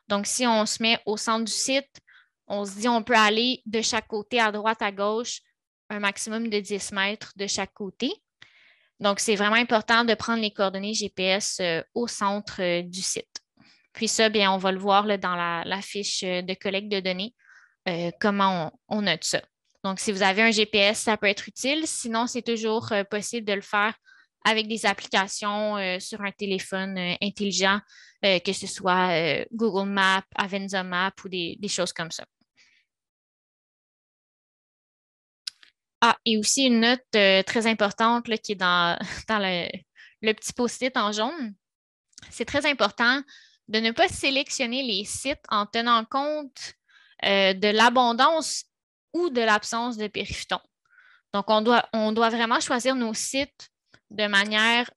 Donc, si on se met au centre du site, on se dit on peut aller de chaque côté, à droite, à gauche, un maximum de 10 mètres de chaque côté. Donc, c'est vraiment important de prendre les coordonnées GPS au centre du site. Puis ça, bien, on va le voir là, dans la fiche de collecte de données, comment on note ça. Donc, si vous avez un GPS, ça peut être utile. Sinon, c'est toujours possible de le faire avec des applications sur un téléphone intelligent, que ce soit Google Maps, Avenza Maps ou des choses comme ça. Ah, et aussi une note très importante là, qui est dans le petit post-it en jaune. C'est très important de ne pas sélectionner les sites en tenant compte de l'abondance ou de l'absence de périphyton. Donc, on doit vraiment choisir nos sites de manière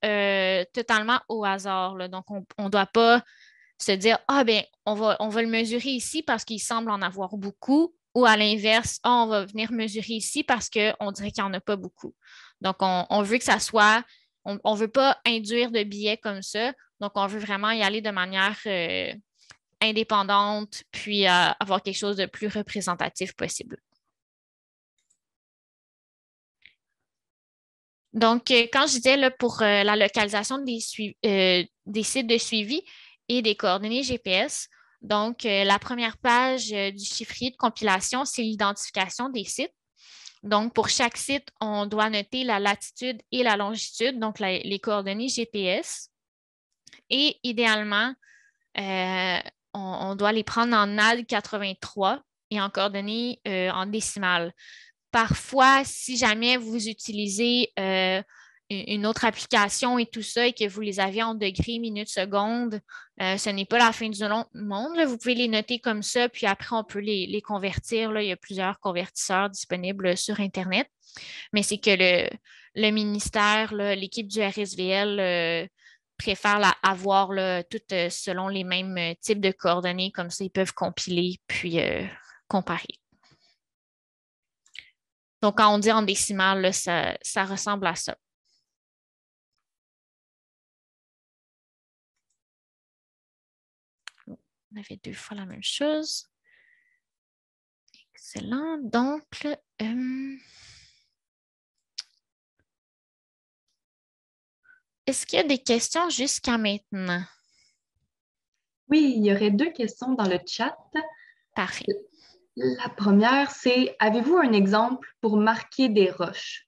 totalement au hasard, là. Donc, on ne doit pas se dire, ah bien, on va le mesurer ici parce qu'il semble en avoir beaucoup, ou à l'inverse, ah, on va venir mesurer ici parce qu'on dirait qu'il n'y en a pas beaucoup. Donc, on veut que ça soit, on ne veut pas induire de biais comme ça. Donc, on veut vraiment y aller de manière indépendante, puis avoir quelque chose de plus représentatif possible. Donc, quand je disais là, pour la localisation des sites de suivi et des coordonnées GPS, donc la première page du chiffrier de compilation, c'est l'identification des sites. Donc, pour chaque site, on doit noter la latitude et la longitude, donc les coordonnées GPS. Et idéalement, on doit les prendre en NAD 83 et en coordonnées en décimales. Parfois, si jamais vous utilisez une autre application et tout ça et que vous les avez en degrés, minutes, secondes, ce n'est pas la fin du monde. Là. Vous pouvez les noter comme ça, puis après, on peut les convertir. Là. Il y a plusieurs convertisseurs disponibles sur Internet. Mais c'est que le ministère, l'équipe du RSVL préfère avoir tout selon les mêmes types de coordonnées. Comme ça, ils peuvent compiler puis comparer. Donc, quand on dit en décimale, là, ça ressemble à ça. On avait 2 fois la même chose. Excellent. Donc, est-ce qu'il y a des questions jusqu'à maintenant? Oui, il y aurait 2 questions dans le chat. Parfait. La première, c'est avez-vous un exemple pour marquer des roches?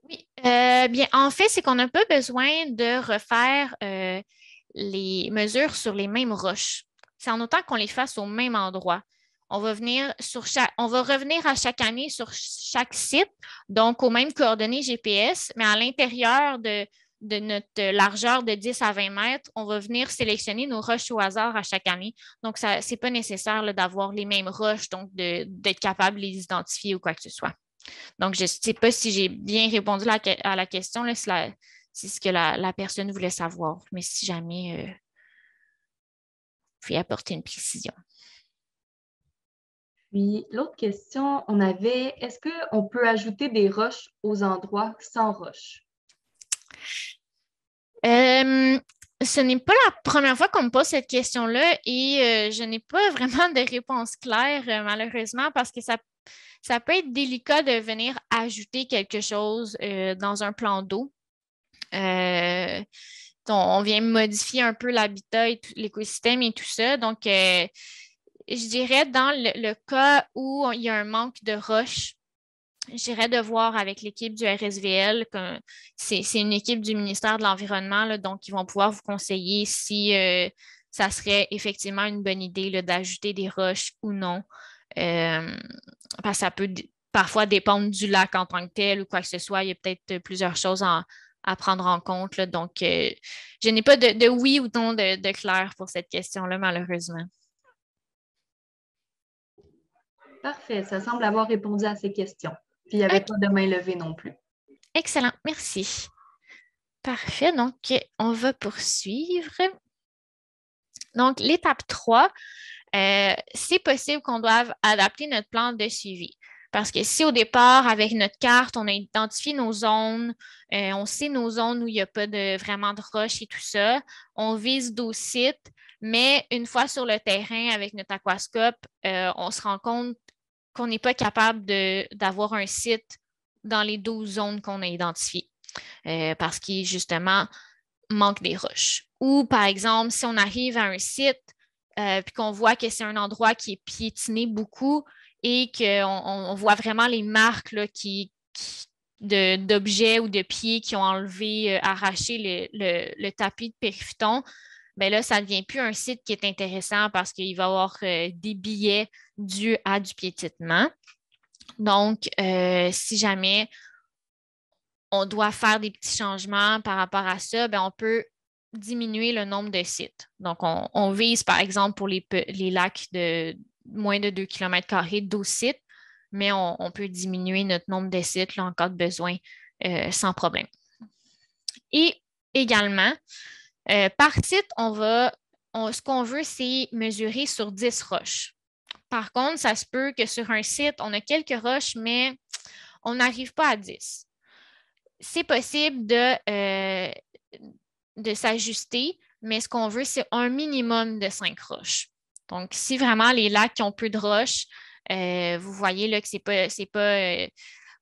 Oui, bien, en fait, c'est qu'on n'a pas besoin de refaire les mesures sur les mêmes roches. C'est en autant qu'on les fasse au même endroit. On va revenir à chaque année sur chaque site, donc aux mêmes coordonnées GPS, mais à l'intérieur de notre largeur de 10 à 20 mètres, on va venir sélectionner nos roches au hasard à chaque année. Donc, ce n'est pas nécessaire d'avoir les mêmes roches, donc d'être capable de les identifier ou quoi que ce soit. Donc, je ne sais pas si j'ai bien répondu à la question, là, c'est ce que la personne voulait savoir, mais si jamais, vous pouvez apporter une précision. Puis, l'autre question, on avait, est-ce qu'on peut ajouter des roches aux endroits sans roches? Ce n'est pas la première fois qu'on me pose cette question-là et je n'ai pas vraiment de réponse claire, malheureusement, parce que ça peut être délicat de venir ajouter quelque chose dans un plan d'eau. on vient modifier un peu l'habitat et l'écosystème et tout ça. Donc, je dirais dans le cas où il y a un manque de roches, je dirais de voir avec l'équipe du RSVL, c'est une équipe du ministère de l'Environnement, là, donc ils vont pouvoir vous conseiller si ça serait effectivement une bonne idée là, d'ajouter des roches ou non. Euh, Parce que ça peut parfois dépendre du lac en tant que tel ou quoi que ce soit. Il y a peut-être plusieurs choses à prendre en compte, là. Donc, je n'ai pas de oui ou non de clair pour cette question-là, malheureusement. Parfait, ça semble avoir répondu à ces questions. Puis il n'y avait OK, pas de main levée non plus. excellent, merci. Parfait, donc on va poursuivre. Donc, l'étape 3, c'est possible qu'on doive adapter notre plan de suivi. Parce que si au départ, avec notre carte, on a identifié nos zones, on sait nos zones où il n'y a pas vraiment de roches et tout ça, on vise 12 sites, mais une fois sur le terrain avec notre aquascope, on se rend compte qu'on n'est pas capable d'avoir un site dans les 12 zones qu'on a identifiées. Parce qu'il, justement, manque des roches. Ou, par exemple, si on arrive à un site puis qu'on voit que c'est un endroit qui est piétiné beaucoup et qu'on voit vraiment les marques là, d'objets ou de pieds qui ont enlevé, arraché le tapis de périphyton, ben là, ça ne devient plus un site qui est intéressant parce qu'il va y avoir des billets dus à du piétinement. Donc, si jamais on doit faire des petits changements par rapport à ça, ben on peut diminuer le nombre de sites. Donc, on vise, par exemple, pour les lacs de moins de 2 km², 12 sites, mais on peut diminuer notre nombre de sites là, en cas de besoin sans problème. Et également, par site, ce qu'on veut, c'est mesurer sur 10 roches. Par contre, ça se peut que sur un site, on a quelques roches, mais on n'arrive pas à 10. C'est possible de s'ajuster, mais ce qu'on veut, c'est un minimum de 5 roches. Donc, si vraiment les lacs qui ont peu de roches, vous voyez là, que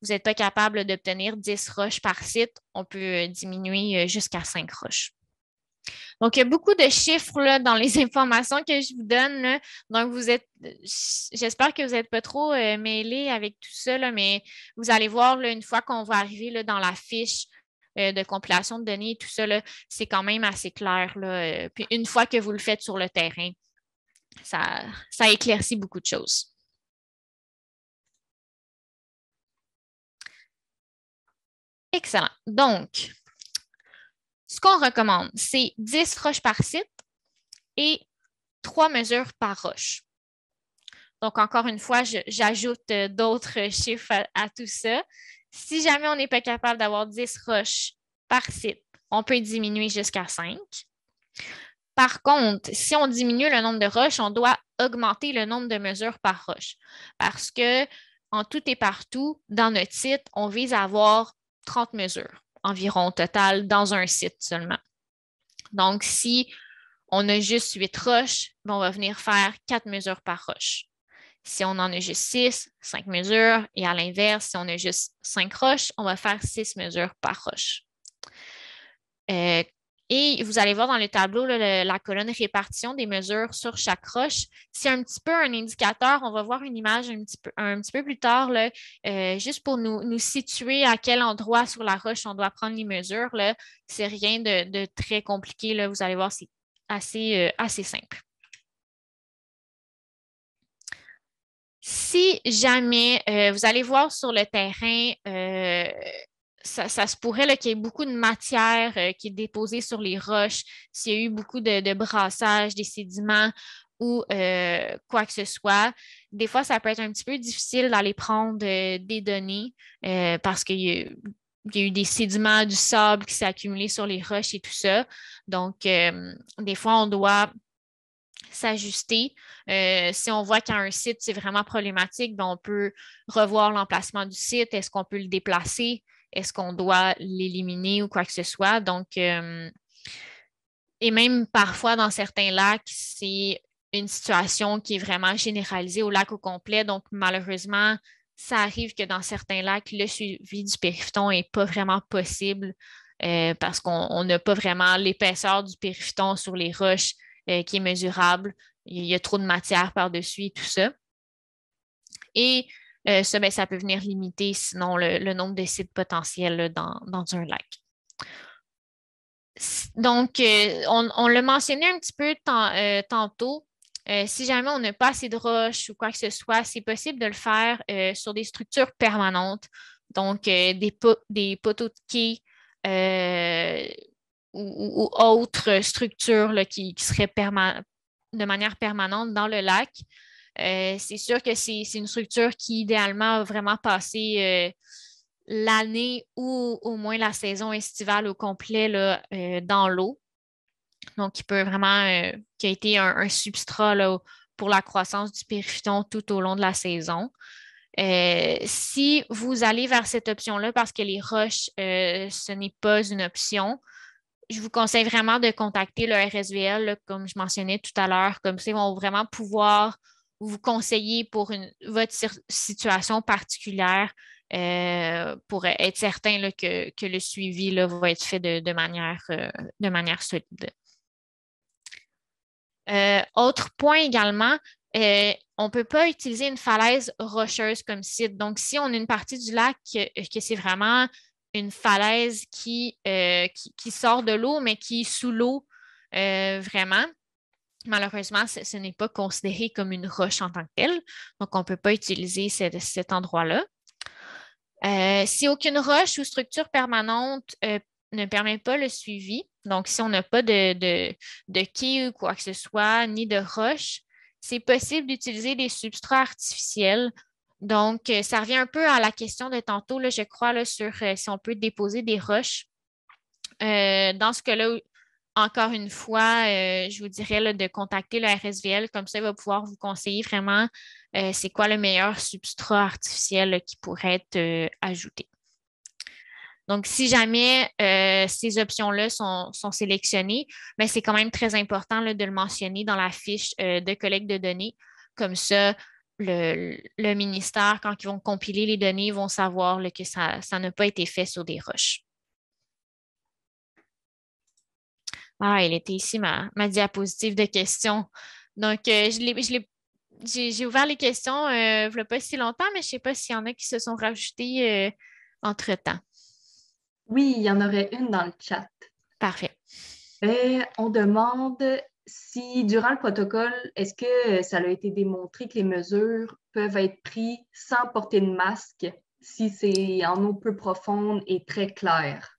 vous n'êtes pas capable d'obtenir 10 roches par site, on peut diminuer jusqu'à 5 roches. Donc, il y a beaucoup de chiffres là, dans les informations que je vous donne, là. Donc, j'espère que vous n'êtes pas trop mêlés avec tout ça, là, mais vous allez voir là, une fois qu'on va arriver là, dans la fiche de compilation de données, tout ça, c'est quand même assez clair, là. Puis une fois que vous le faites sur le terrain, ça éclaircit beaucoup de choses. Excellent. Donc, ce qu'on recommande, c'est 10 roches par site et 3 mesures par roche. Donc, encore une fois, j'ajoute d'autres chiffres à tout ça. Si jamais on n'est pas capable d'avoir 10 roches par site, on peut diminuer jusqu'à 5. Par contre, si on diminue le nombre de roches, on doit augmenter le nombre de mesures par roche. Parce que en tout et partout, dans notre site, on vise à avoir 30 mesures environ au total dans un site seulement. Donc, si on a juste 8 roches, on va venir faire 4 mesures par roche. Si on en a juste 6, 5 mesures. Et à l'inverse, si on a juste 5 roches, on va faire 6 mesures par roche. Et vous allez voir dans le tableau là, la colonne répartition des mesures sur chaque roche. C'est un petit peu un indicateur. On va voir une image un petit peu plus tard, là, juste pour nous situer à quel endroit sur la roche on doit prendre les mesures. Ce n'est rien de très compliqué. Là. Vous allez voir, c'est assez simple. Si jamais vous allez voir sur le terrain, ça se pourrait qu'il y ait beaucoup de matière qui est déposée sur les roches, s'il y a eu beaucoup de brassage, des sédiments ou quoi que ce soit. Des fois, ça peut être un petit peu difficile d'aller prendre des données parce qu'il y a eu des sédiments, du sable qui s'est accumulé sur les roches et tout ça. Donc, des fois, on doit s'ajuster. Si on voit qu'un site, c'est vraiment problématique, ben on peut revoir l'emplacement du site. Est-ce qu'on peut le déplacer? Est-ce qu'on doit l'éliminer ou quoi que ce soit? Donc, et même parfois dans certains lacs, c'est une situation qui est vraiment généralisée au lac au complet. Donc, malheureusement, ça arrive que dans certains lacs, le suivi du périphyton n'est pas vraiment possible parce qu'on n'a pas vraiment l'épaisseur du périphyton sur les roches qui est mesurable. Il y a trop de matière par-dessus et tout ça. Et ça, ben, ça peut venir limiter sinon le nombre de sites potentiels là, dans un lac. Donc, on l'a mentionné un petit peu tantôt. Si jamais on n'a pas assez de roches ou quoi que ce soit, c'est possible de le faire sur des structures permanentes. Donc, des poteaux de quai ou autres structures là, qui seraient de manière permanente dans le lac. C'est sûr que c'est une structure qui, idéalement, a vraiment passé l'année ou au moins la saison estivale au complet là, dans l'eau. Donc, qui a été un substrat là, pour la croissance du périphyton tout au long de la saison. Si vous allez vers cette option-là parce que les roches, ce n'est pas une option, je vous conseille vraiment de contacter le RSVL, là, comme je mentionnais tout à l'heure. Comme ça, ils vont vraiment pouvoir vous conseiller pour votre situation particulière pour être certain là, que le suivi là, va être fait de manière solide. Autre point également, on ne peut pas utiliser une falaise rocheuse comme site. Donc, si on a une partie du lac que c'est vraiment une falaise qui sort de l'eau, mais qui est sous l'eau vraiment, malheureusement, ce n'est pas considéré comme une roche en tant que telle. Donc, on ne peut pas utiliser cet endroit-là. Si aucune roche ou structure permanente ne permet pas le suivi, donc si on n'a pas de quai ou quoi que ce soit, ni de roche, c'est possible d'utiliser des substrats artificiels. Donc, ça revient un peu à la question de tantôt, là, je crois, là, sur si on peut déposer des roches. Dans ce cas-là, encore une fois, je vous dirais là, de contacter le RSVL, comme ça, il va pouvoir vous conseiller vraiment c'est quoi le meilleur substrat artificiel là, qui pourrait être ajouté. Donc, si jamais ces options-là sont sélectionnées, mais c'est quand même très important là, de le mentionner dans la fiche de collecte de données. Comme ça, le ministère, quand ils vont compiler les données, vont savoir là, que ça n'a pas été fait sur des roches. Ah, elle était ici, ma diapositive de questions. Donc, j'ai ouvert les questions il n'y a pas si longtemps, mais je ne sais pas s'il y en a qui se sont rajoutées entre-temps. Oui, il y en aurait une dans le chat. Parfait. On demande si, durant le protocole, est-ce que ça a été démontré que les mesures peuvent être prises sans porter de masque si c'est en eau peu profonde et très claire?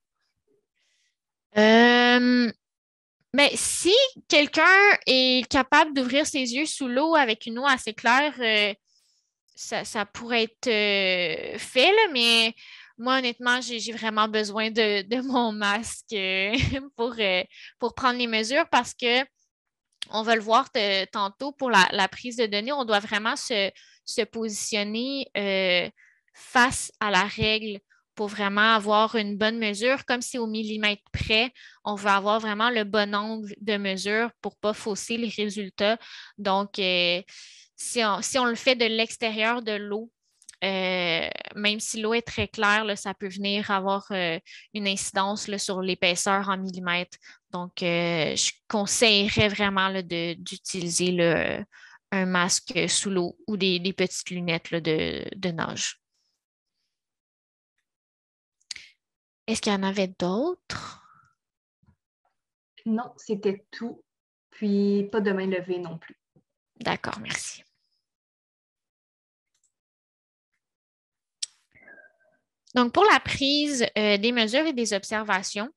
Mais si quelqu'un est capable d'ouvrir ses yeux sous l'eau avec une eau assez claire, ça pourrait être fait, là, mais moi, honnêtement, j'ai vraiment besoin de mon masque pour prendre les mesures parce que on va le voir tantôt pour la prise de données, on doit vraiment se positionner face à la règle pour vraiment avoir une bonne mesure, comme si au millimètre près, on veut avoir vraiment le bon angle de mesure pour ne pas fausser les résultats. Donc, si on le fait de l'extérieur de l'eau, même si l'eau est très claire, là, ça peut venir avoir une incidence là, sur l'épaisseur en millimètres. Donc, je conseillerais vraiment là, d'utiliser un masque sous l'eau ou des petites lunettes là, de nage. Est-ce qu'il y en avait d'autres? Non, c'était tout. Puis pas de main levée non plus. D'accord, merci. Donc, pour la prise des mesures et des observations,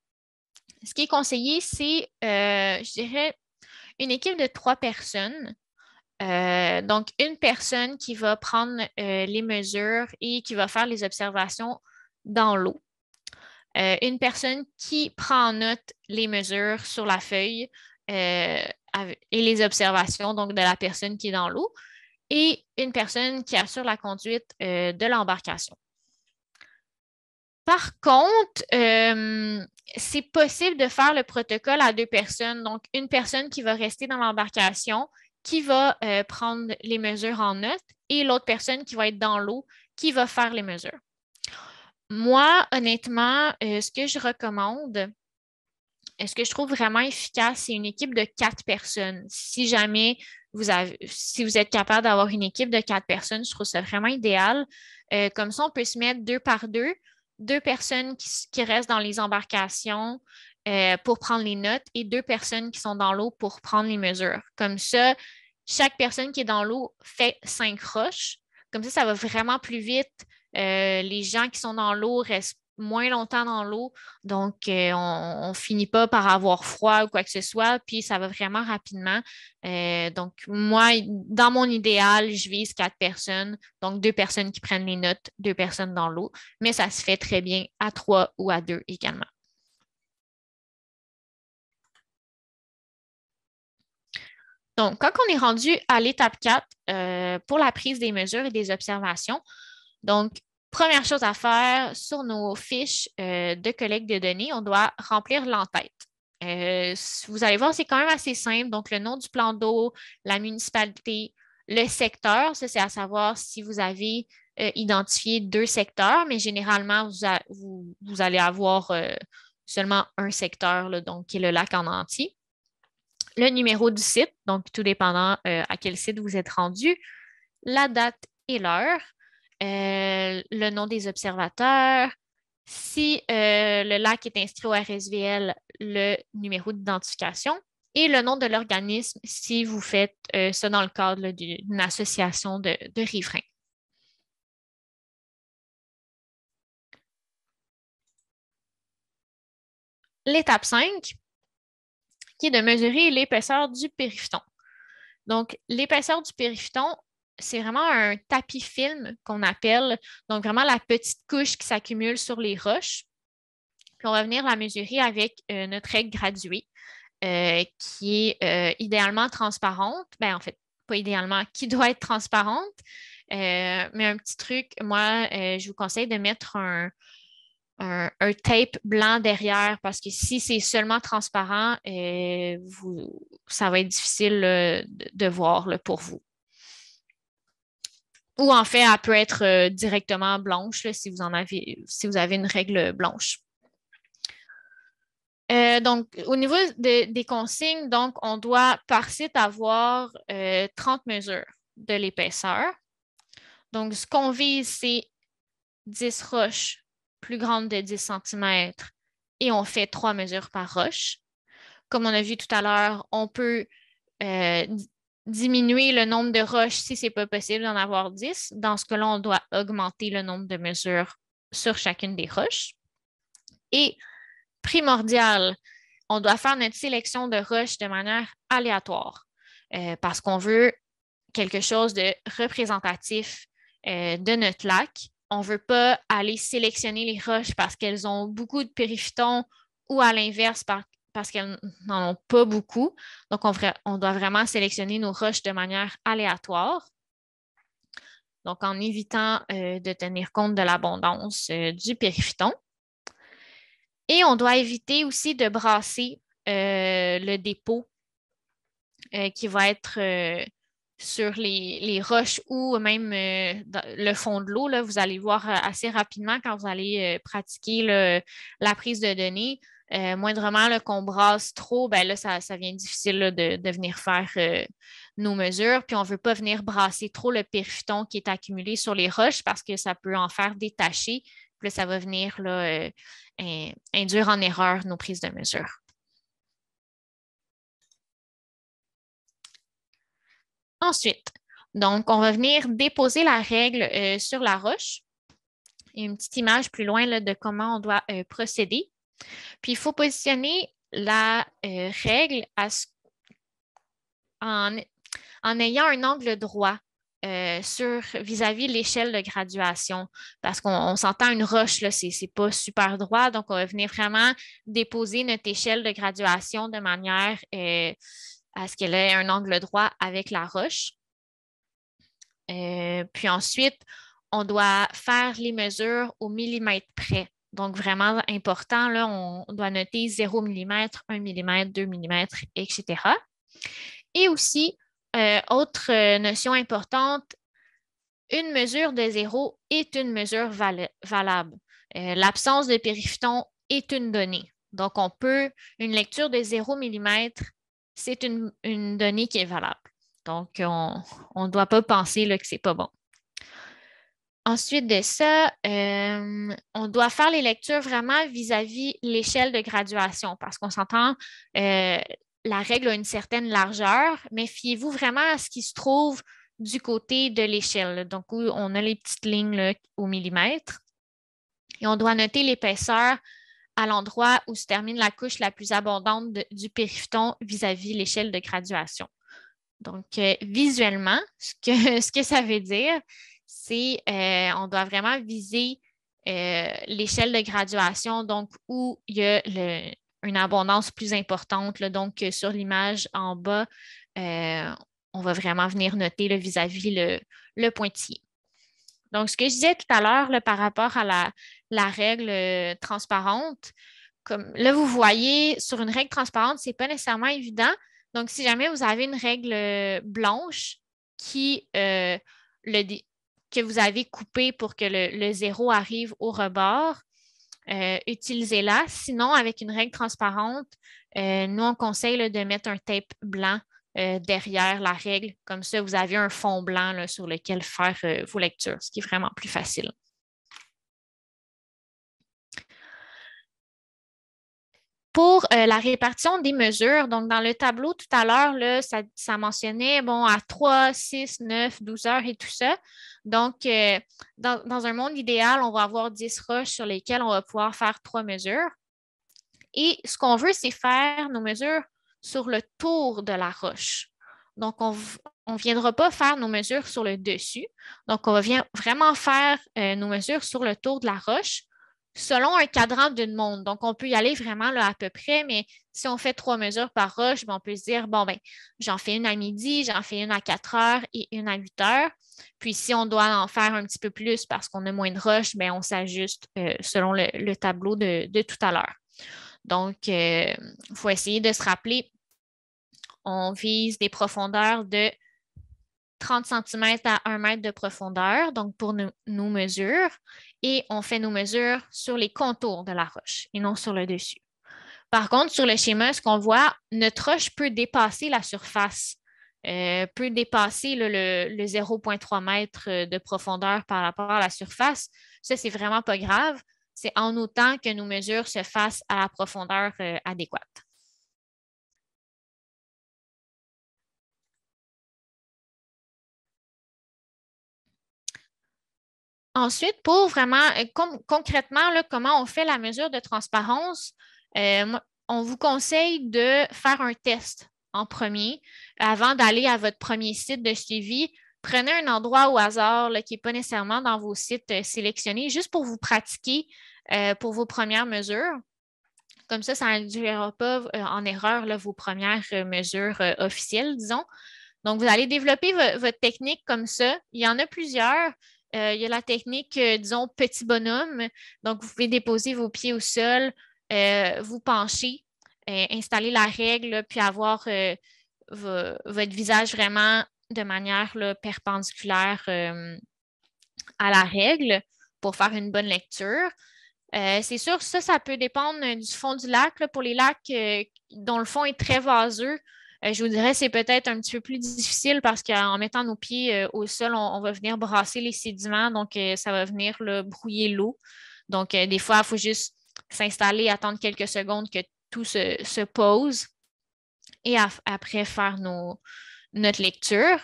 ce qui est conseillé, c'est, je dirais, une équipe de 3 personnes. Donc, une personne qui va prendre les mesures et qui va faire les observations dans l'eau. Une personne qui prend en note les mesures sur la feuille et les observations donc de la personne qui est dans l'eau. Et une personne qui assure la conduite de l'embarcation. Par contre, c'est possible de faire le protocole à 2 personnes. Donc, une personne qui va rester dans l'embarcation, qui va prendre les mesures en note, et l'autre personne qui va être dans l'eau, qui va faire les mesures. Moi, honnêtement, ce que je recommande, ce que je trouve vraiment efficace, c'est une équipe de 4 personnes. Si jamais si vous êtes capable d'avoir une équipe de 4 personnes, je trouve ça vraiment idéal. Comme ça, on peut se mettre 2 par 2, 2 personnes qui restent dans les embarcations pour prendre les notes et 2 personnes qui sont dans l'eau pour prendre les mesures. Comme ça, chaque personne qui est dans l'eau fait 5 roches. Comme ça va vraiment plus vite. Les gens qui sont dans l'eau restent moins longtemps dans l'eau. Donc, on ne finit pas par avoir froid ou quoi que ce soit, puis ça va vraiment rapidement. Donc, moi, dans mon idéal, je vise 4 personnes. Donc, 2 personnes qui prennent les notes, 2 personnes dans l'eau. Mais ça se fait très bien à 3 ou à 2 également. Donc, quand on est rendu à l'étape 4 pour la prise des mesures et des observations, donc, première chose à faire sur nos fiches de collecte de données, on doit remplir l'entête. Vous allez voir, c'est quand même assez simple. Donc, le nom du plan d'eau, la municipalité, le secteur, ça, c'est à savoir si vous avez identifié 2 secteurs, mais généralement, vous allez avoir seulement un secteur, là, donc qui est le lac en entier. Le numéro du site, donc tout dépendant à quel site vous êtes rendu, la date et l'heure, le nom des observateurs, si le lac est inscrit au RSVL, le numéro d'identification et le nom de l'organisme si vous faites ça dans le cadre d'une association de riverains. L'étape 5, qui est de mesurer l'épaisseur du périphyton. Donc, l'épaisseur du périphyton, c'est vraiment un tapis film qu'on appelle, donc vraiment la petite couche qui s'accumule sur les roches. Puis on va venir la mesurer avec notre règle graduée qui est idéalement transparente. Ben, en fait, pas idéalement, qui doit être transparente. Mais un petit truc, moi, je vous conseille de mettre un tape blanc derrière parce que si c'est seulement transparent, ça va être difficile de voir là, pour vous. Ou en fait, elle peut être directement blanche là, si vous avez une règle blanche. Donc, au niveau des consignes, donc, on doit par site avoir 30 mesures de l'épaisseur. Donc, ce qu'on vise, c'est 10 roches plus grandes de 10 cm et on fait 3 mesures par roche. Comme on a vu tout à l'heure, on peut diminuer le nombre de roches si ce n'est pas possible d'en avoir 10. Dans ce cas-là, on doit augmenter le nombre de mesures sur chacune des roches. Et primordial, on doit faire notre sélection de roches de manière aléatoire parce qu'on veut quelque chose de représentatif de notre lac. On ne veut pas aller sélectionner les roches parce qu'elles ont beaucoup de périphytons ou à l'inverse parce qu'elles n'en ont pas beaucoup. Donc, on doit vraiment sélectionner nos roches de manière aléatoire. Donc, en évitant de tenir compte de l'abondance du périphyton. Et on doit éviter aussi de brasser le dépôt qui va être sur les roches ou même dans le fond de l'eau. Vous allez voir assez rapidement quand vous allez pratiquer la prise de données. Moindrement qu'on brasse trop, ben là, ça devient difficile là, de venir faire nos mesures. Puis on ne veut pas venir brasser trop le périphyton qui est accumulé sur les roches parce que ça peut en faire détacher. Puis là, ça va venir là, induire en erreur nos prises de mesure. Ensuite, donc, on va venir déposer la règle sur la roche. Il y a une petite image plus loin là, de comment on doit procéder. Puis, il faut positionner la règle en ayant un angle droit vis-à-vis l'échelle de graduation. Parce qu'on s'entend une roche, là, c'est pas super droit. Donc, on va venir vraiment déposer notre échelle de graduation de manière à ce qu'elle ait un angle droit avec la roche. Puis ensuite, on doit faire les mesures au millimètre près. Donc, vraiment important, là, on doit noter 0 mm, 1 mm, 2 mm, etc. Et aussi, autre notion importante, une mesure de 0 est une mesure valable. L'absence de périphyton est une donnée. Donc, une lecture de 0 mm, c'est une donnée qui est valable. Donc, on ne doit pas penser là, que ce n'est pas bon. Ensuite de ça, on doit faire les lectures vraiment vis-à-vis l'échelle de graduation parce qu'on s'entend, la règle a une certaine largeur, mais fiez-vous vraiment à ce qui se trouve du côté de l'échelle. Donc, où on a les petites lignes là, au millimètre. Et on doit noter l'épaisseur à l'endroit où se termine la couche la plus abondante du périphyton vis-à-vis l'échelle de graduation. Donc, visuellement, ce que ça veut dire, c'est on doit vraiment viser l'échelle de graduation, donc où il y a une abondance plus importante. Là, donc, sur l'image en bas, on va vraiment venir noter vis-à-vis le pointillé. Donc, ce que je disais tout à l'heure par rapport à la règle transparente, comme là, vous voyez, sur une règle transparente, ce n'est pas nécessairement évident. Donc, si jamais vous avez une règle blanche que vous avez coupée pour que le zéro arrive au rebord, utilisez-la. Sinon, avec une règle transparente, nous, on conseille là, de mettre un tape blanc derrière la règle. Comme ça, vous avez un fond blanc là, sur lequel faire vos lectures, ce qui est vraiment plus facile. Pour la répartition des mesures, donc dans le tableau tout à l'heure, ça mentionnait à 3, 6, 9, 12 heures et tout ça. Donc, dans un monde idéal, on va avoir 10 roches sur lesquelles on va pouvoir faire 3 mesures. Et ce qu'on veut, c'est faire nos mesures sur le tour de la roche. Donc, on ne viendra pas faire nos mesures sur le dessus. Donc, on va vraiment faire nos mesures sur le tour de la roche selon un cadran d'une montre. Donc, on peut y aller vraiment là, à peu près, mais si on fait 3 mesures par roche, on peut se dire, j'en fais une à midi, j'en fais une à 4 heures et une à 8 heures. Puis, si on doit en faire un petit peu plus parce qu'on a moins de roches, on s'ajuste selon le tableau de tout à l'heure. Donc, il faut essayer de se rappeler, on vise des profondeurs de 30 cm à 1 mètre de profondeur, donc pour nos mesures, et on fait nos mesures sur les contours de la roche et non sur le dessus. Par contre, sur le schéma, ce qu'on voit, notre roche peut dépasser la surface, peut dépasser le 0,3 m de profondeur par rapport à la surface. Ça, c'est vraiment pas grave. C'est en autant que nos mesures se fassent à la profondeur adéquate. Ensuite, pour vraiment concrètement, là, comment on fait la mesure de transparence, on vous conseille de faire un test en premier avant d'aller à votre premier site de suivi. Prenez un endroit au hasard là, qui n'est pas nécessairement dans vos sites sélectionnés, juste pour vous pratiquer pour vos premières mesures. Comme ça n'induira pas en erreur là, vos premières mesures officielles, disons. Donc, vous allez développer votre technique comme ça. Il y en a plusieurs. Il y a la technique, disons, petit bonhomme. Donc, vous pouvez déposer vos pieds au sol, vous pencher, installer la règle, puis avoir votre visage vraiment de manière là, perpendiculaire à la règle pour faire une bonne lecture. C'est sûr, ça peut dépendre du fond du lac. Là, pour les lacs dont le fond est très vaseux, je vous dirais que c'est peut-être un petit peu plus difficile parce qu'en mettant nos pieds au sol, on va venir brasser les sédiments, donc ça va venir là, brouiller l'eau. Donc, des fois, il faut juste s'installer, attendre quelques secondes que tout se pose et après faire notre lecture.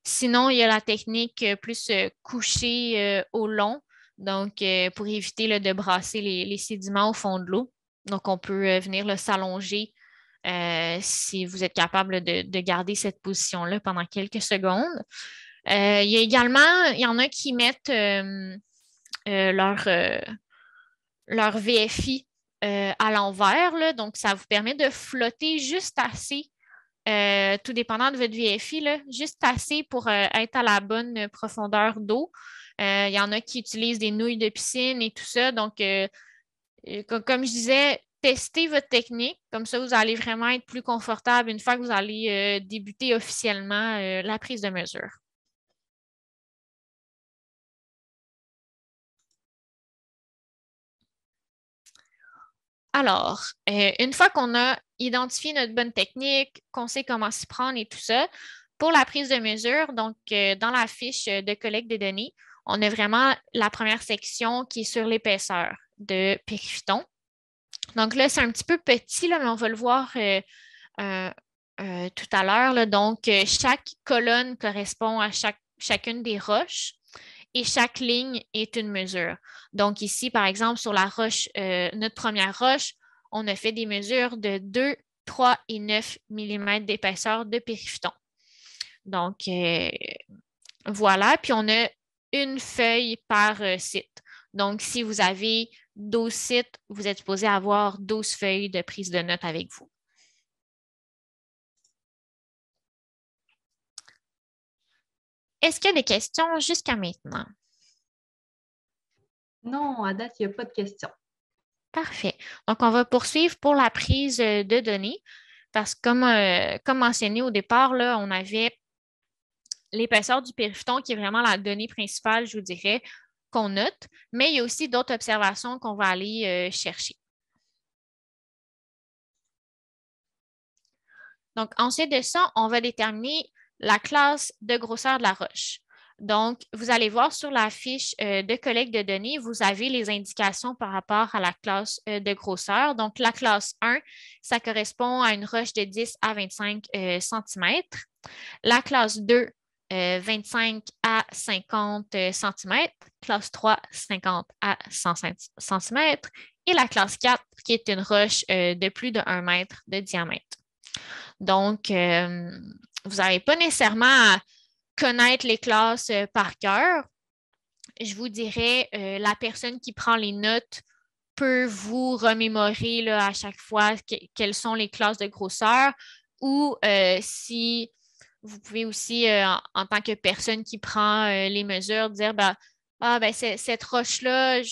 Sinon, il y a la technique plus couchée au long, donc pour éviter là, de brasser les sédiments au fond de l'eau. Donc, on peut venir s'allonger si vous êtes capable de garder cette position-là pendant quelques secondes. Il y a également, il y en a qui mettent leur VFI à l'envers, là, donc ça vous permet de flotter juste assez tout dépendant de votre VFI, là, juste assez pour être à la bonne profondeur d'eau. Il y en a qui utilisent des nouilles de piscine et tout ça. Donc, comme je disais, testez votre technique. Comme ça, vous allez vraiment être plus confortable une fois que vous allez débuter officiellement la prise de mesure. Alors, une fois qu'on a identifié notre bonne technique, qu'on sait comment s'y prendre et tout ça, pour la prise de mesure, donc dans la fiche de collecte de données, on a vraiment la première section qui est sur l'épaisseur de périphyton. Donc là, c'est un petit peu petit, là, mais on va le voir euh, tout à l'heure. Donc, chaque colonne correspond à chacune des roches et chaque ligne est une mesure. Donc, ici, par exemple, sur la roche, notre première roche, on a fait des mesures de 2, 3 et 9 mm d'épaisseur de périphyton. Donc, voilà. Puis, on a une feuille par site. Donc, si vous avez 12 sites, vous êtes supposé avoir 12 feuilles de prise de notes avec vous. Est-ce qu'il y a des questions jusqu'à maintenant? Non, à date, il n'y a pas de questions. Parfait. Donc, on va poursuivre pour la prise de données parce que comme mentionné au départ, là, on avait l'épaisseur du périphyton qui est vraiment la donnée principale, je vous dirais, qu'on note, mais il y a aussi d'autres observations qu'on va aller chercher. Donc, ensuite de ça, on va déterminer la classe de grosseur de la roche. Donc, vous allez voir sur la fiche de collecte de données, vous avez les indications par rapport à la classe de grosseur. Donc, la classe 1, ça correspond à une roche de 10 à 25 cm. La classe 2, 25 à 50 cm. Classe 3, 50 à 100 cm. Et la classe 4, qui est une roche de plus de 1 mètre de diamètre. Donc, vous n'avez pas nécessairement à connaître les classes par cœur. Je vous dirais, la personne qui prend les notes peut vous remémorer là, à chaque fois quelles sont les classes de grosseur ou si vous pouvez aussi, en tant que personne qui prend les mesures, dire ben, cette roche-là,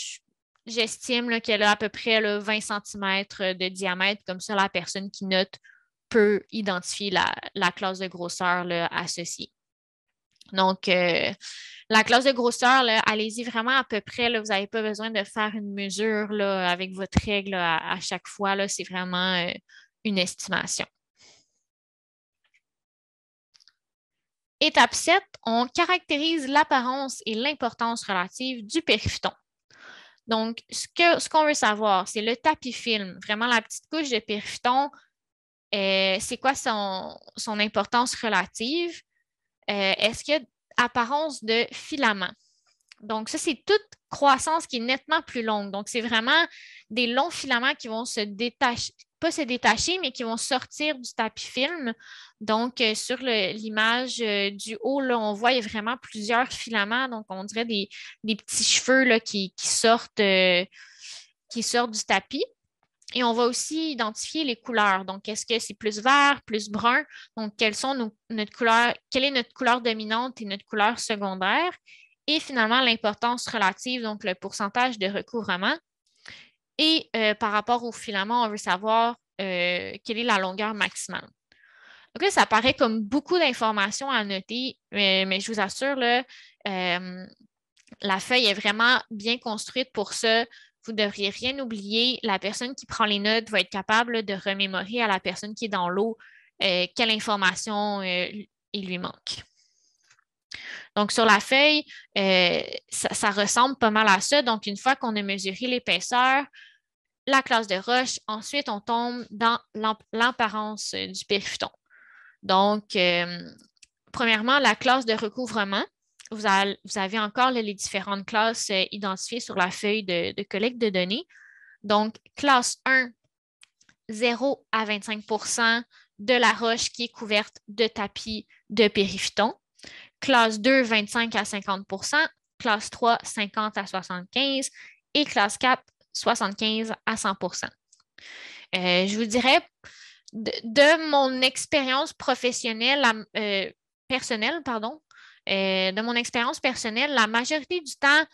j'estime qu'elle a à peu près là, 20 cm de diamètre. Comme ça, la personne qui note peut identifier la classe de grosseur là, associée. Donc, la classe de grosseur, allez-y vraiment à peu près. Là, vous n'avez pas besoin de faire une mesure là, avec votre règle à chaque fois. C'est vraiment une estimation. Étape 7, on caractérise l'apparence et l'importance relative du périphyton. Donc, ce qu'on veut savoir, c'est le tapis film, vraiment la petite couche de périphyton. C'est quoi son importance relative? Est-ce qu'il y a apparence de filament? Donc, ça, c'est toute croissance qui est nettement plus longue. Donc, c'est vraiment des longs filaments qui vont se détacher, pas se détacher, mais qui vont sortir du tapis film. Donc, sur l'image du haut, là, on voit il y a vraiment plusieurs filaments. Donc, on dirait des petits cheveux là, qui sortent du tapis. Et on va aussi identifier les couleurs. Donc, est-ce que c'est plus vert, plus brun? Donc, quelle est notre couleur dominante et notre couleur secondaire? Et finalement, l'importance relative, donc le pourcentage de recouvrement. Et par rapport au filament, on veut savoir quelle est la longueur maximale. Donc là, ça paraît comme beaucoup d'informations à noter, mais je vous assure, là, la feuille est vraiment bien construite pour ça. Vous ne devriez rien oublier. La personne qui prend les notes va être capable là, de remémorer à la personne qui est dans l'eau quelle information il lui manque. Donc, sur la feuille, ça ressemble pas mal à ça. Donc, une fois qu'on a mesuré l'épaisseur, la classe de roche, ensuite, on tombe dans l'apparence du périphyton. Donc, premièrement, la classe de recouvrement. Vous avez encore là, les différentes classes identifiées sur la feuille de collecte de données. Donc, classe 1, 0 à 25 de la roche qui est couverte de tapis de périphyton. Classe 2, 25 à 50 classe 3, 50 à 75 et classe 4, 75 à 100 je vous dirais, de mon expérience professionnelle, personnelle, de mon expérience personnelle, la majorité du temps,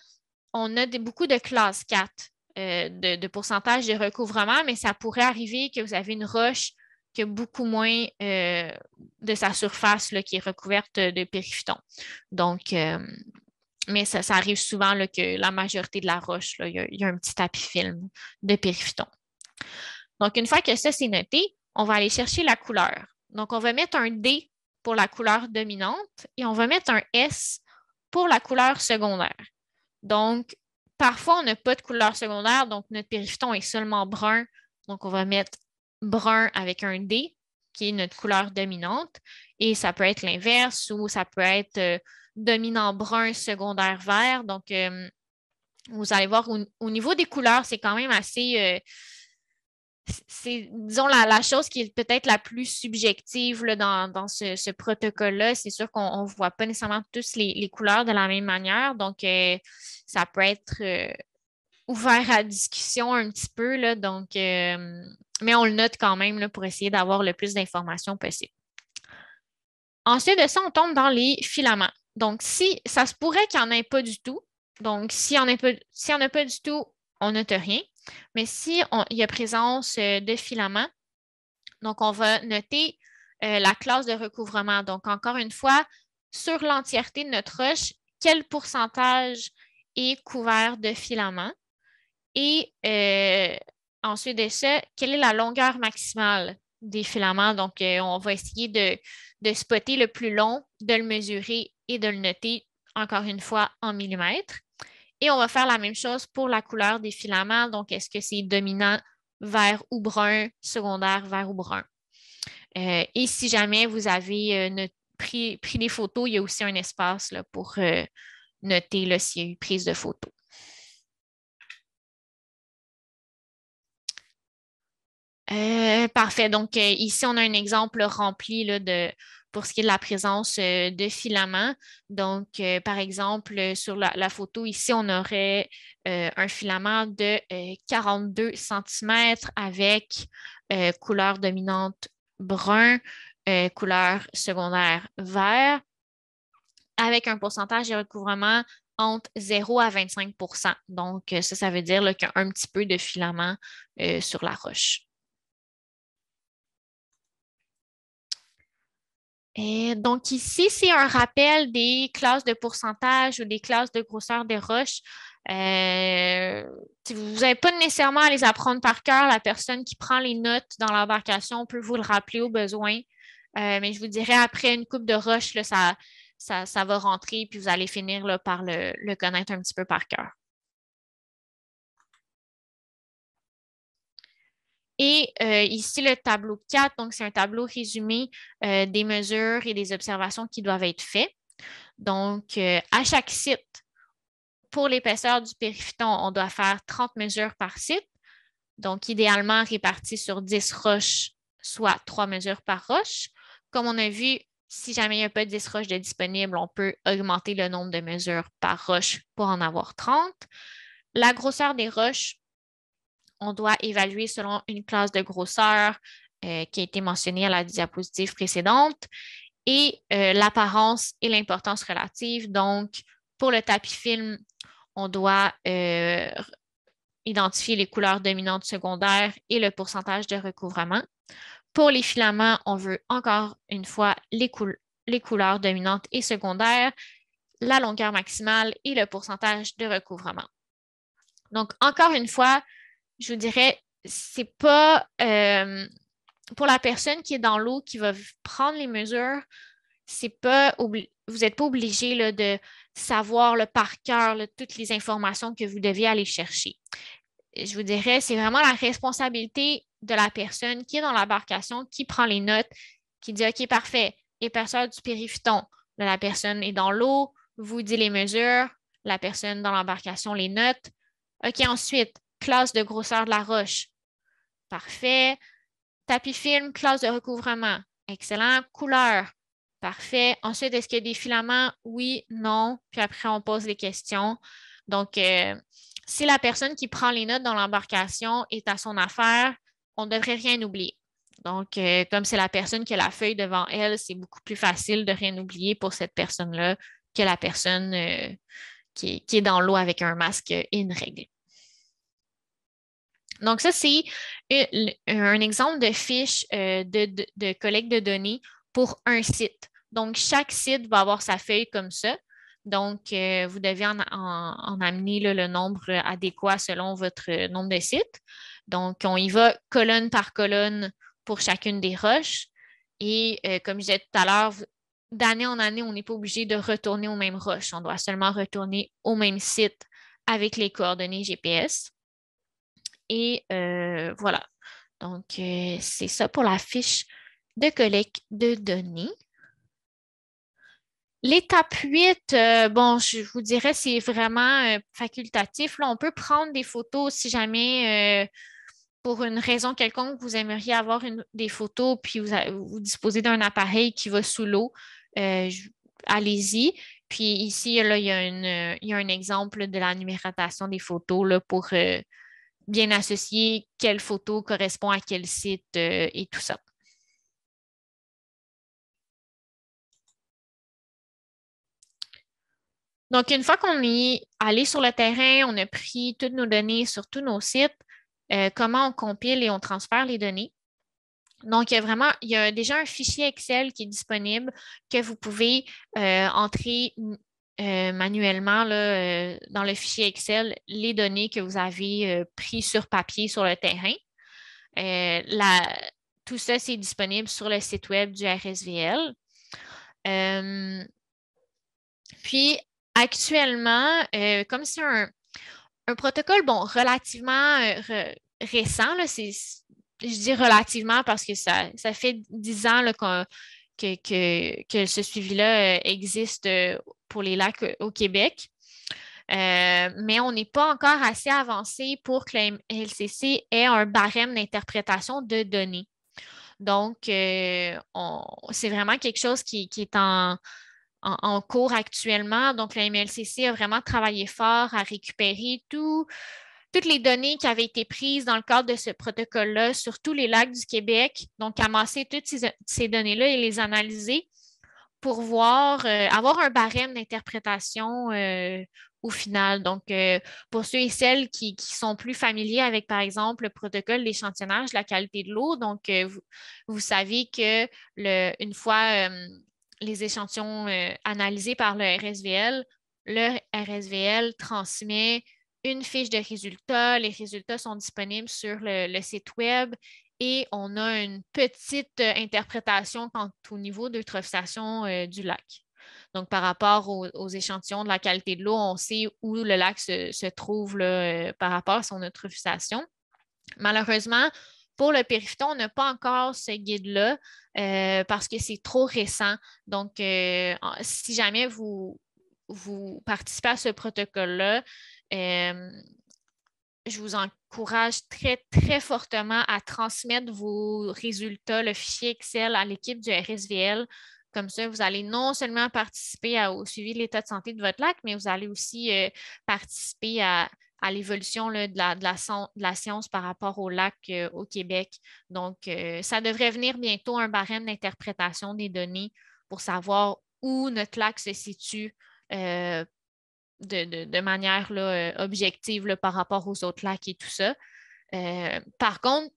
on a beaucoup de classe 4 de pourcentage de recouvrement, mais ça pourrait arriver que vous avez une roche qui a beaucoup moins de sa surface là, qui est recouverte de périphyton. Donc, mais ça arrive souvent là, que la majorité de la roche, là, il y a un petit tapis film de périphyton. Donc, une fois que ça, c'est noté, on va aller chercher la couleur. Donc, on va mettre un D pour la couleur dominante et on va mettre un S pour la couleur secondaire. Donc, parfois, on n'a pas de couleur secondaire, donc notre périphyton est seulement brun. Donc, on va mettre brun avec un D, qui est notre couleur dominante. Et ça peut être l'inverse ou ça peut être dominant brun, secondaire vert. Donc, vous allez voir, au niveau des couleurs, c'est quand même assez... c'est, disons, la chose qui est peut-être la plus subjective là, dans ce protocole-là. C'est sûr qu'on ne voit pas nécessairement tous les couleurs de la même manière. Donc, ça peut être ouvert à discussion un petit peu. Là, donc, mais on le note quand même là, pour essayer d'avoir le plus d'informations possible. Ensuite de ça, on tombe dans les filaments. Donc, si ça se pourrait qu'il n'y en ait pas du tout. Donc, s'il n'y en a pas du tout, on note rien. Mais si il y a présence de filaments, donc on va noter la classe de recouvrement. Donc, encore une fois, sur l'entièreté de notre roche, quel pourcentage est couvert de filaments? Et ensuite de ça, quelle est la longueur maximale des filaments? Donc, on va essayer de spotter le plus long, de le mesurer et de le noter, encore une fois, en millimètres. Et on va faire la même chose pour la couleur des filaments. Donc, est-ce que c'est dominant vert ou brun, secondaire vert ou brun? Et si jamais vous avez pris des photos, il y a aussi un espace là, pour noter s'il y a eu prise de photos. Parfait. Donc, ici, on a un exemple rempli là, pour ce qui est de la présence de filaments. Donc, par exemple, sur la photo ici, on aurait un filament de 42 cm avec couleur dominante brun, couleur secondaire vert, avec un pourcentage de recouvrement entre 0 à 25 %. Donc, ça veut dire qu'il y a un petit peu de filament sur la roche. Et donc ici, c'est un rappel des classes de pourcentage ou des classes de grosseur des roches. Vous n'avez pas nécessairement à les apprendre par cœur. La personne qui prend les notes dans l'embarcation peut vous le rappeler au besoin. Mais je vous dirais, après une coupe de roches, là, ça va rentrer, puis vous allez finir là, par le connaître un petit peu par cœur. Et ici, le tableau 4, donc c'est un tableau résumé des mesures et des observations qui doivent être faites. Donc, à chaque site, pour l'épaisseur du périphyton, on doit faire 30 mesures par site. Donc, idéalement réparties sur 10 roches, soit 3 mesures par roche. Comme on a vu, si jamais il n'y a pas 10 roches de disponibles, on peut augmenter le nombre de mesures par roche pour en avoir 30. La grosseur des roches, on doit évaluer selon une classe de grosseur qui a été mentionnée à la diapositive précédente et l'apparence et l'importance relative. Donc, pour le tapis film, on doit identifier les couleurs dominantes secondaires et le pourcentage de recouvrement. Pour les filaments, on veut encore une fois les couleurs dominantes et secondaires, la longueur maximale et le pourcentage de recouvrement. Donc, encore une fois, je vous dirais, c'est pas pour la personne qui est dans l'eau qui va prendre les mesures, vous n'êtes pas obligé là, de savoir par cœur toutes les informations que vous deviez aller chercher. Je vous dirais, c'est vraiment la responsabilité de la personne qui est dans l'embarcation, qui prend les notes, qui dit OK, parfait, épaisseur du périphyton. Là, la personne est dans l'eau, vous dit les mesures, la personne dans l'embarcation les notes. OK, ensuite, classe de grosseur de la roche. Parfait. Tapis film, classe de recouvrement. Excellent. Couleur. Parfait. Ensuite, est-ce qu'il y a des filaments? Oui, non. Puis après, on pose les questions. Donc, si la personne qui prend les notes dans l'embarcation est à son affaire, on ne devrait rien oublier. Donc, comme c'est la personne qui a la feuille devant elle, c'est beaucoup plus facile de rien oublier pour cette personne-là que la personne qui est dans l'eau avec un masque et une règle. Donc, ça, c'est un exemple de fiche de collecte de données pour un site. Donc, chaque site va avoir sa feuille comme ça. Donc, vous devez en amener là, le nombre adéquat selon votre nombre de sites. Donc, on y va colonne par colonne pour chacune des roches. Et comme je disais tout à l'heure, d'année en année, on n'est pas obligé de retourner aux mêmes roches. On doit seulement retourner au même site avec les coordonnées GPS. Et voilà. Donc, c'est ça pour la fiche de collecte de données. L'étape 8, bon, je vous dirais, c'est vraiment facultatif. Là, on peut prendre des photos si jamais, pour une raison quelconque, vous aimeriez avoir des photos, puis vous disposez d'un appareil qui va sous l'eau. Allez-y. Puis ici, là, il y a un exemple de la numérotation des photos là, pour bien associer quelle photo correspond à quel site et tout ça. Donc, une fois qu'on est allé sur le terrain, on a pris toutes nos données sur tous nos sites, comment on compile et on transfère les données. Donc, il y a déjà un fichier Excel qui est disponible que vous pouvez entrer manuellement là, dans le fichier Excel les données que vous avez prises sur papier sur le terrain. Tout ça, c'est disponible sur le site web du RSVL. Puis, actuellement, comme c'est un protocole, bon, relativement récent, là, je dis relativement parce que ça fait 10 ans là, que ce suivi-là existe pour les lacs au Québec. Mais on n'est pas encore assez avancé pour que la LCC ait un barème d'interprétation de données. Donc, c'est vraiment quelque chose qui est en cours actuellement. Donc, la MLCC a vraiment travaillé fort à récupérer toutes les données qui avaient été prises dans le cadre de ce protocole-là sur tous les lacs du Québec. Donc, amasser toutes ces données-là et les analyser pour avoir un barème d'interprétation au final. Donc, pour ceux et celles qui sont plus familiers avec, par exemple, le protocole d'échantillonnage de la qualité de l'eau, donc vous savez que une fois les échantillons analysés par le RSVL transmet une fiche de résultats. Les résultats sont disponibles sur le site web et on a une petite interprétation quant au niveau d'eutrophisation du lac. Donc, par rapport aux échantillons de la qualité de l'eau, on sait où le lac se trouve là, par rapport à son eutrophisation. Malheureusement, pour le périphyton, on n'a pas encore ce guide-là parce que c'est trop récent. Donc, si jamais vous participez à ce protocole-là, je vous encourage très, très fortement à transmettre vos résultats, le fichier Excel à l'équipe du RSVL. Comme ça, vous allez non seulement participer au suivi de l'état de santé de votre lac, mais vous allez aussi participer à l'évolution de la science par rapport au lac au Québec. Donc, ça devrait venir bientôt un barème d'interprétation des données pour savoir où notre lac se situe de manière là, objective là, par rapport aux autres lacs et tout ça. Par contre,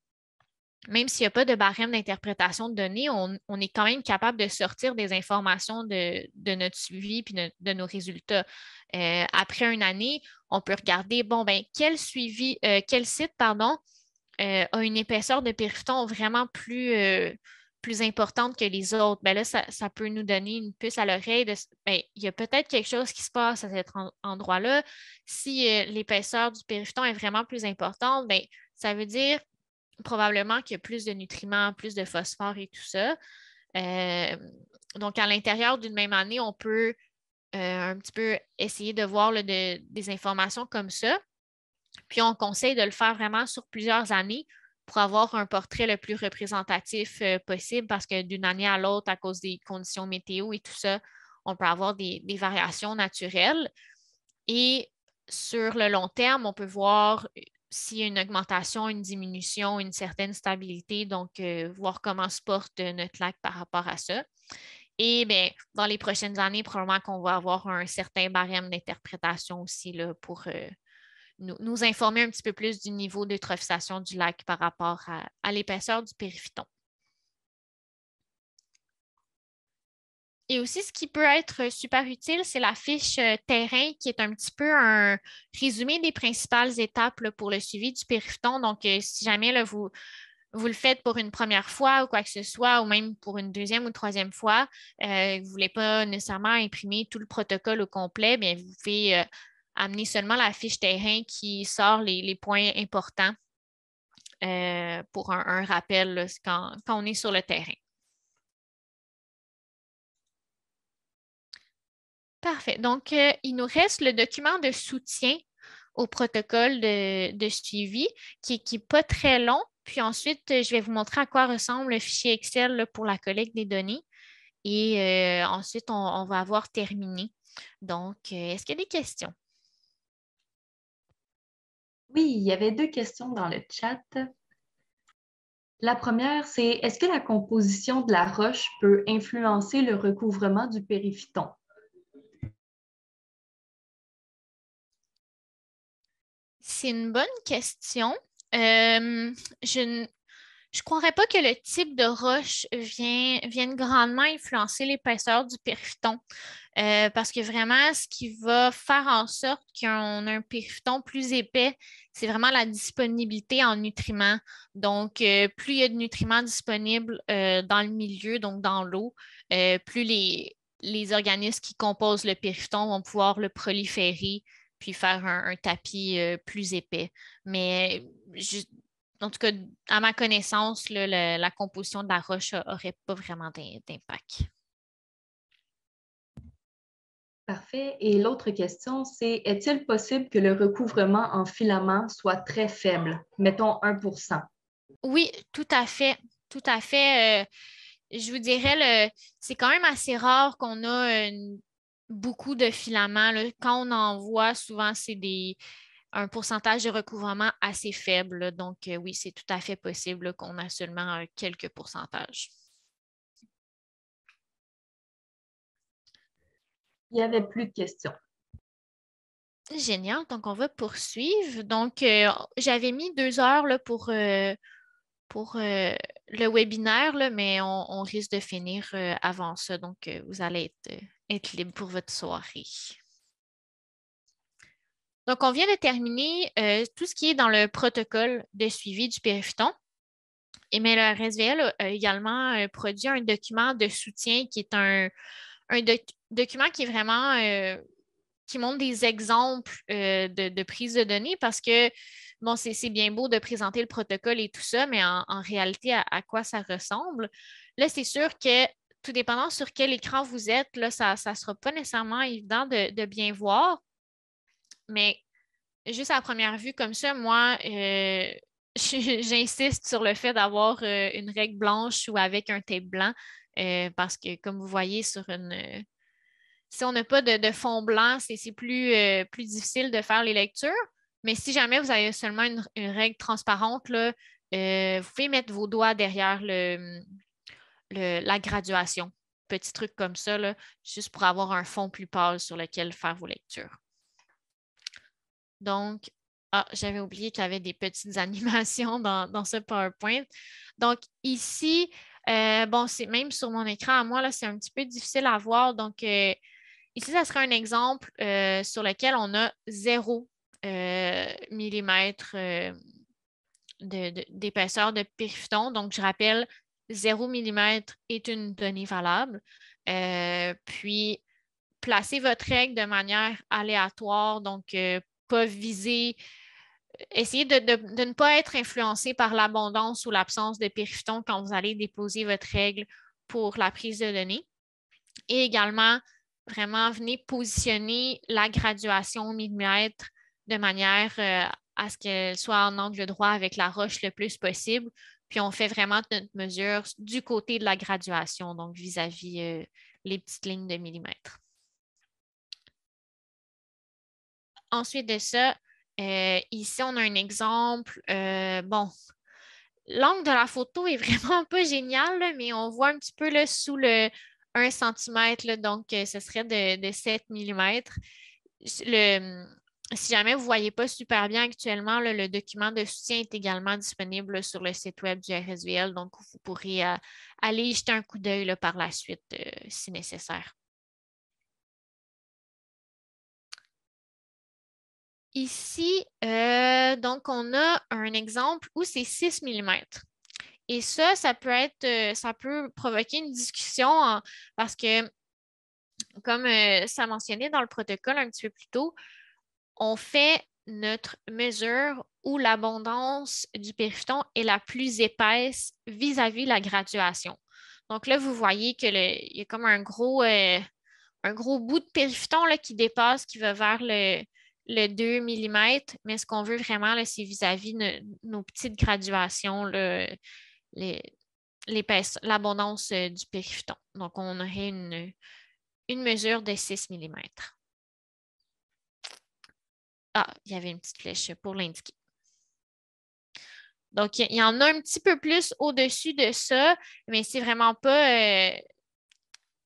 même s'il n'y a pas de barème d'interprétation de données, on est quand même capable de sortir des informations de notre suivi et de nos résultats. Après une année, on peut regarder, bon, ben, quel site, pardon, a une épaisseur de périphyton vraiment plus importante que les autres. Ben là, ça peut nous donner une puce à l'oreille ben, il y a peut-être quelque chose qui se passe à cet endroit-là. Si l'épaisseur du périphyton est vraiment plus importante, ben, ça veut dire probablement qu'il y a plus de nutriments, plus de phosphore et tout ça. Donc, à l'intérieur d'une même année, on peut un petit peu essayer de voir des informations comme ça. Puis, on conseille de le faire vraiment sur plusieurs années pour avoir un portrait le plus représentatif possible parce que d'une année à l'autre, à cause des conditions météo et tout ça, on peut avoir des variations naturelles. Et sur le long terme, on peut voir s'il y a une augmentation, une diminution, une certaine stabilité, donc voir comment se porte notre lac par rapport à ça. Et bien, dans les prochaines années, probablement qu'on va avoir un certain barème d'interprétation aussi là, pour nous informer un petit peu plus du niveau d'eutrophisation du lac par rapport à l'épaisseur du périphyton. Et aussi, ce qui peut être super utile, c'est la fiche terrain qui est un petit peu un résumé des principales étapes là, pour le suivi du périphton. Donc, si jamais là, vous le faites pour une première fois ou quoi que ce soit, ou même pour une deuxième ou troisième fois, vous ne voulez pas nécessairement imprimer tout le protocole au complet, bien, vous pouvez amener seulement la fiche terrain qui sort les points importants pour un rappel là, quand on est sur le terrain. Parfait. Donc, il nous reste le document de soutien au protocole de suivi qui n'est pas très long. Puis ensuite, je vais vous montrer à quoi ressemble le fichier Excel là, pour la collecte des données. Et ensuite, on va avoir terminé. Donc, est-ce qu'il y a des questions? Oui, il y avait 2 questions dans le chat. La première, c'est est-ce que la composition de la roche peut influencer le recouvrement du périphyton? C'est une bonne question. Je ne croirais pas que le type de roche vienne grandement influencer l'épaisseur du périphyton. Parce que vraiment, ce qui va faire en sorte qu'on a un périphyton plus épais, c'est vraiment la disponibilité en nutriments. Donc, plus il y a de nutriments disponibles dans le milieu, donc dans l'eau, plus les organismes qui composent le périphyton vont pouvoir le proliférer puis faire un tapis plus épais. Mais en tout cas, à ma connaissance, là, la composition de la roche n'aurait pas vraiment d'impact. Parfait. Et l'autre question, c'est est-il possible que le recouvrement en filament soit très faible, mettons 1%? Oui, tout à fait. Tout à fait. Je vous dirais, c'est quand même assez rare qu'on a beaucoup de filaments, là. Quand on en voit, souvent, c'est un pourcentage de recouvrement assez faible, là. Donc, oui, c'est tout à fait possible là, qu'on a seulement quelques pourcentages. Il n'y avait plus de questions. Génial. Donc, on va poursuivre. Donc, j'avais mis 2 heures là, pour le webinaire, là, mais on risque de finir avant ça. Donc, vous allez être libre pour votre soirée. Donc, on vient de terminer tout ce qui est dans le protocole de suivi du périphyton. Et mais le RSVL a également produit un document de soutien qui est un document qui est vraiment qui montre des exemples de prise de données parce que, bon, c'est bien beau de présenter le protocole et tout ça, mais en réalité, à quoi ça ressemble? Là, c'est sûr que tout dépendant sur quel écran vous êtes, là, ça ne sera pas nécessairement évident de bien voir, mais juste à première vue comme ça, moi, j'insiste sur le fait d'avoir une règle blanche ou avec un tape blanc parce que, comme vous voyez, si on n'a pas de fond blanc, c'est plus difficile de faire les lectures. Mais si jamais vous avez seulement une règle transparente, là, vous pouvez mettre vos doigts derrière la graduation. Petit truc comme ça, là, juste pour avoir un fond plus pâle sur lequel faire vos lectures. Donc, j'avais oublié qu'il y avait des petites animations dans ce PowerPoint. Donc, ici, bon, c'est même sur mon écran à moi, là, c'est un petit peu difficile à voir. Donc, ici, ça serait un exemple sur lequel on a 0 millimètre d'épaisseur de périphyton. Donc, je rappelle, 0 millimètre est une donnée valable. Puis, placez votre règle de manière aléatoire, donc pas viser. Essayez de ne pas être influencé par l'abondance ou l'absence de périphyton quand vous allez déposer votre règle pour la prise de données. Et également, vraiment, venez positionner la graduation au millimètre de manière à ce qu'elle soit en angle droit avec la roche le plus possible. Puis on fait vraiment notre mesure du côté de la graduation, donc vis-à-vis les petites lignes de millimètres. Ensuite de ça, ici, on a un exemple. Bon, l'angle de la photo est vraiment pas génial, là, mais on voit un petit peu là, sous le 1 cm, là, donc ce serait de 7 mm. si jamais vous ne voyez pas super bien actuellement, là, le document de soutien est également disponible sur le site web du RSVL, donc vous pourrez aller y jeter un coup d'œil là, par la suite si nécessaire. Ici, donc, on a un exemple où c'est 6 mm. Et ça peut être, ça peut provoquer une discussion parce que, comme ça mentionnait dans le protocole un petit peu plus tôt, on fait notre mesure où l'abondance du périphton est la plus épaisse vis-à-vis la graduation. Donc là, vous voyez qu'il y a comme un gros bout de périphton là, qui dépasse, qui va vers le 2 mm, mais ce qu'on veut vraiment, c'est vis-à-vis nos petites graduations, là, l'abondance du périphton. Donc, on aurait une mesure de 6 mm. Ah, il y avait une petite flèche pour l'indiquer. Donc, il y en a un petit peu plus au-dessus de ça, mais c'est vraiment pas,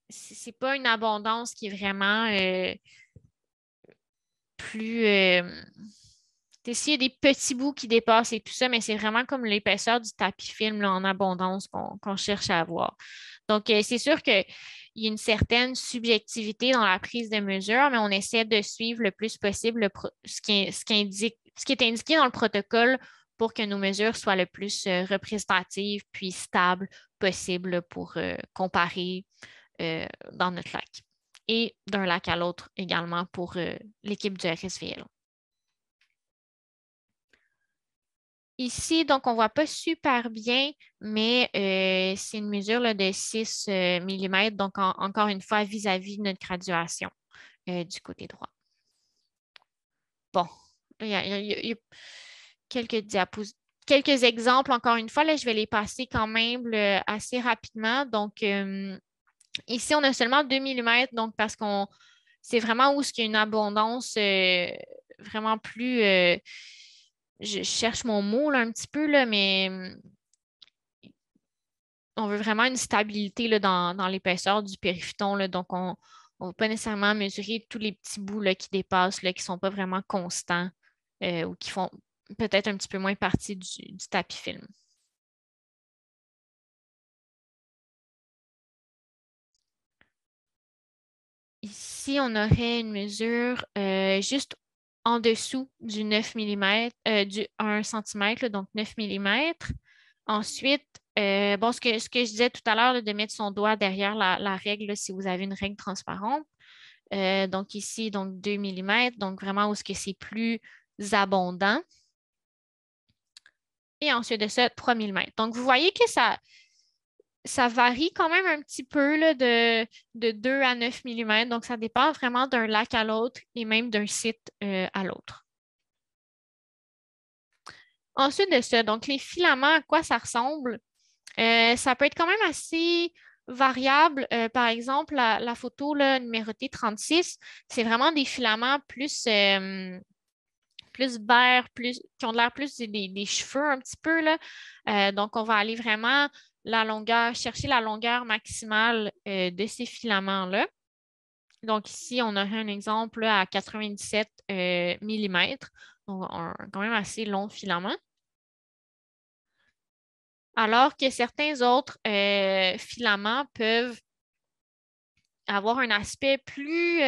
c'est pas une abondance qui est vraiment plus. S'il y a des petits bouts qui dépassent et tout ça, mais c'est vraiment comme l'épaisseur du tapis film là, en abondance qu'on cherche à avoir. Donc, c'est sûr qu'il y a une certaine subjectivité dans la prise de mesure, mais on essaie de suivre le plus possible ce qui est indiqué dans le protocole pour que nos mesures soient le plus représentatives puis stables possible pour comparer dans notre lac. Et d'un lac à l'autre également pour l'équipe du RSVL. Ici, donc, on ne voit pas super bien, mais c'est une mesure là, de 6 mm, donc encore une fois, vis-à-vis de notre graduation du côté droit. Bon, il y a quelques exemples, encore une fois, là, je vais les passer quand même là, assez rapidement. Donc, ici, on a seulement 2 mm, donc parce qu'on c'est vraiment où il y a une abondance vraiment plus je cherche mon mot là, un petit peu, là, mais on veut vraiment une stabilité là, dans l'épaisseur du périphton. Là, donc, on ne va pas nécessairement mesurer tous les petits bouts là, qui dépassent, là, qui ne sont pas vraiment constants ou qui font peut-être un petit peu moins partie du tapis film. Ici, on aurait une mesure juste en dessous du 9 mm, du 1 cm, là, donc 9 mm. Ensuite, bon, ce que je disais tout à l'heure, de mettre son doigt derrière la règle, là, si vous avez une règle transparente. Donc ici, donc 2 mm, donc vraiment où est-ce que c'est plus abondant. Et ensuite de ça, 3 mm. Donc, vous voyez que ça varie quand même un petit peu là, de 2 à 9 mm. Donc, ça dépend vraiment d'un lac à l'autre et même d'un site à l'autre. Ensuite de ça, donc les filaments, à quoi ça ressemble? Ça peut être quand même assez variable. Par exemple, la photo là, numérotée 36, c'est vraiment des filaments plus verts, qui ont l'air plus des cheveux un petit peu. Là. Donc, on va aller vraiment chercher la longueur maximale de ces filaments-là. Donc, ici, on aurait un exemple là, à 97 mm. Donc, quand même assez long filament. Alors que certains autres filaments peuvent avoir un aspect plus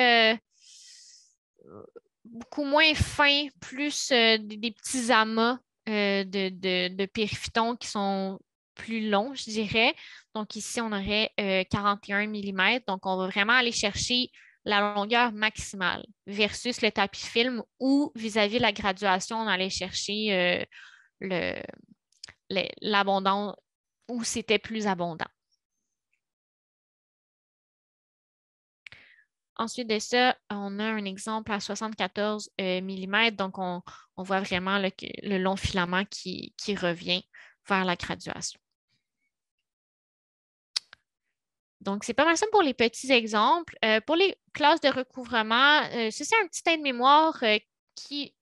beaucoup moins fin, plus des petits amas de périphitons qui sont plus longs, je dirais. Donc ici, on aurait 41 mm. Donc, on va vraiment aller chercher la longueur maximale versus le tapis film où, vis-à-vis la graduation, on allait chercher l'abondance où c'était plus abondant. Ensuite de ça, on a un exemple à 74 mm. Donc, on voit vraiment le long filament qui revient vers la graduation. Donc, c'est pas mal ça pour les petits exemples. Pour les classes de recouvrement, c'est un petit aide-mémoire qui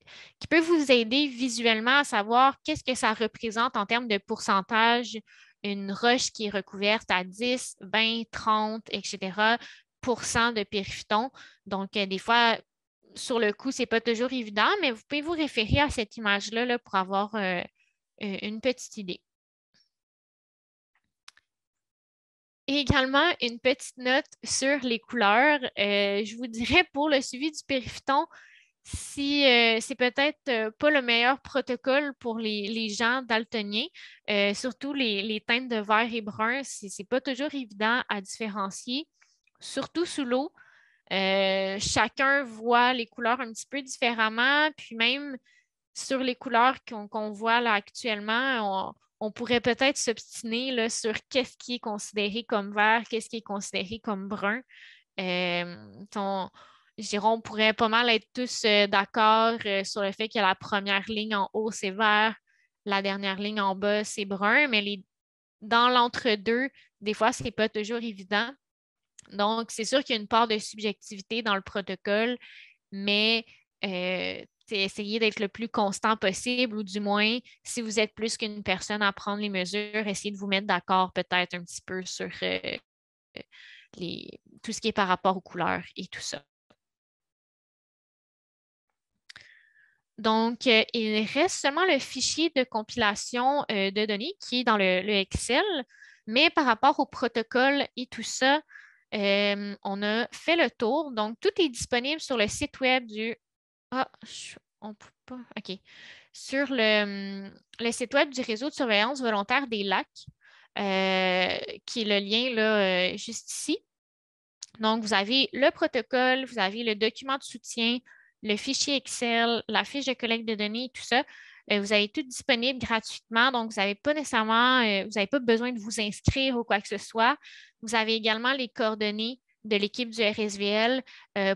peut vous aider visuellement à savoir qu'est-ce que ça représente en termes de pourcentage, une roche qui est recouverte à 10, 20, 30, etc. de périphton. Donc, des fois, sur le coup, ce n'est pas toujours évident, mais vous pouvez vous référer à cette image-là là, pour avoir une petite idée. Et également, une petite note sur les couleurs. Je vous dirais pour le suivi du périphton, si c'est peut-être pas le meilleur protocole pour les gens daltoniens, surtout les teintes de vert et brun, c'est pas toujours évident à différencier, surtout sous l'eau. Chacun voit les couleurs un petit peu différemment, puis même sur les couleurs qu'on voit là actuellement, on pourrait peut-être s'obstiner là, sur qu'est-ce qui est considéré comme vert, qu'est-ce qui est considéré comme brun. Je dirais, on pourrait pas mal être tous d'accord sur le fait que la première ligne en haut, c'est vert, la dernière ligne en bas, c'est brun, mais dans l'entre-deux, des fois, ce n'est pas toujours évident. Donc, c'est sûr qu'il y a une part de subjectivité dans le protocole, mais essayez d'être le plus constant possible, ou du moins, si vous êtes plus qu'une personne à prendre les mesures, essayez de vous mettre d'accord peut-être un petit peu sur tout ce qui est par rapport aux couleurs et tout ça. Donc, il reste seulement le fichier de compilation de données qui est dans le Excel, mais par rapport au protocole et tout ça, on a fait le tour. Donc, tout est disponible sur le site web du... Ah, on peut pas... OK. Sur le site web du réseau de surveillance volontaire des lacs, qui est le lien là, juste ici. Donc, vous avez le protocole, vous avez le document de soutien, le fichier Excel, la fiche de collecte de données, tout ça. Vous avez tout disponible gratuitement, donc vous n'avez pas nécessairement, vous n'avez pas besoin de vous inscrire ou quoi que ce soit. Vous avez également les coordonnées de l'équipe du RSVL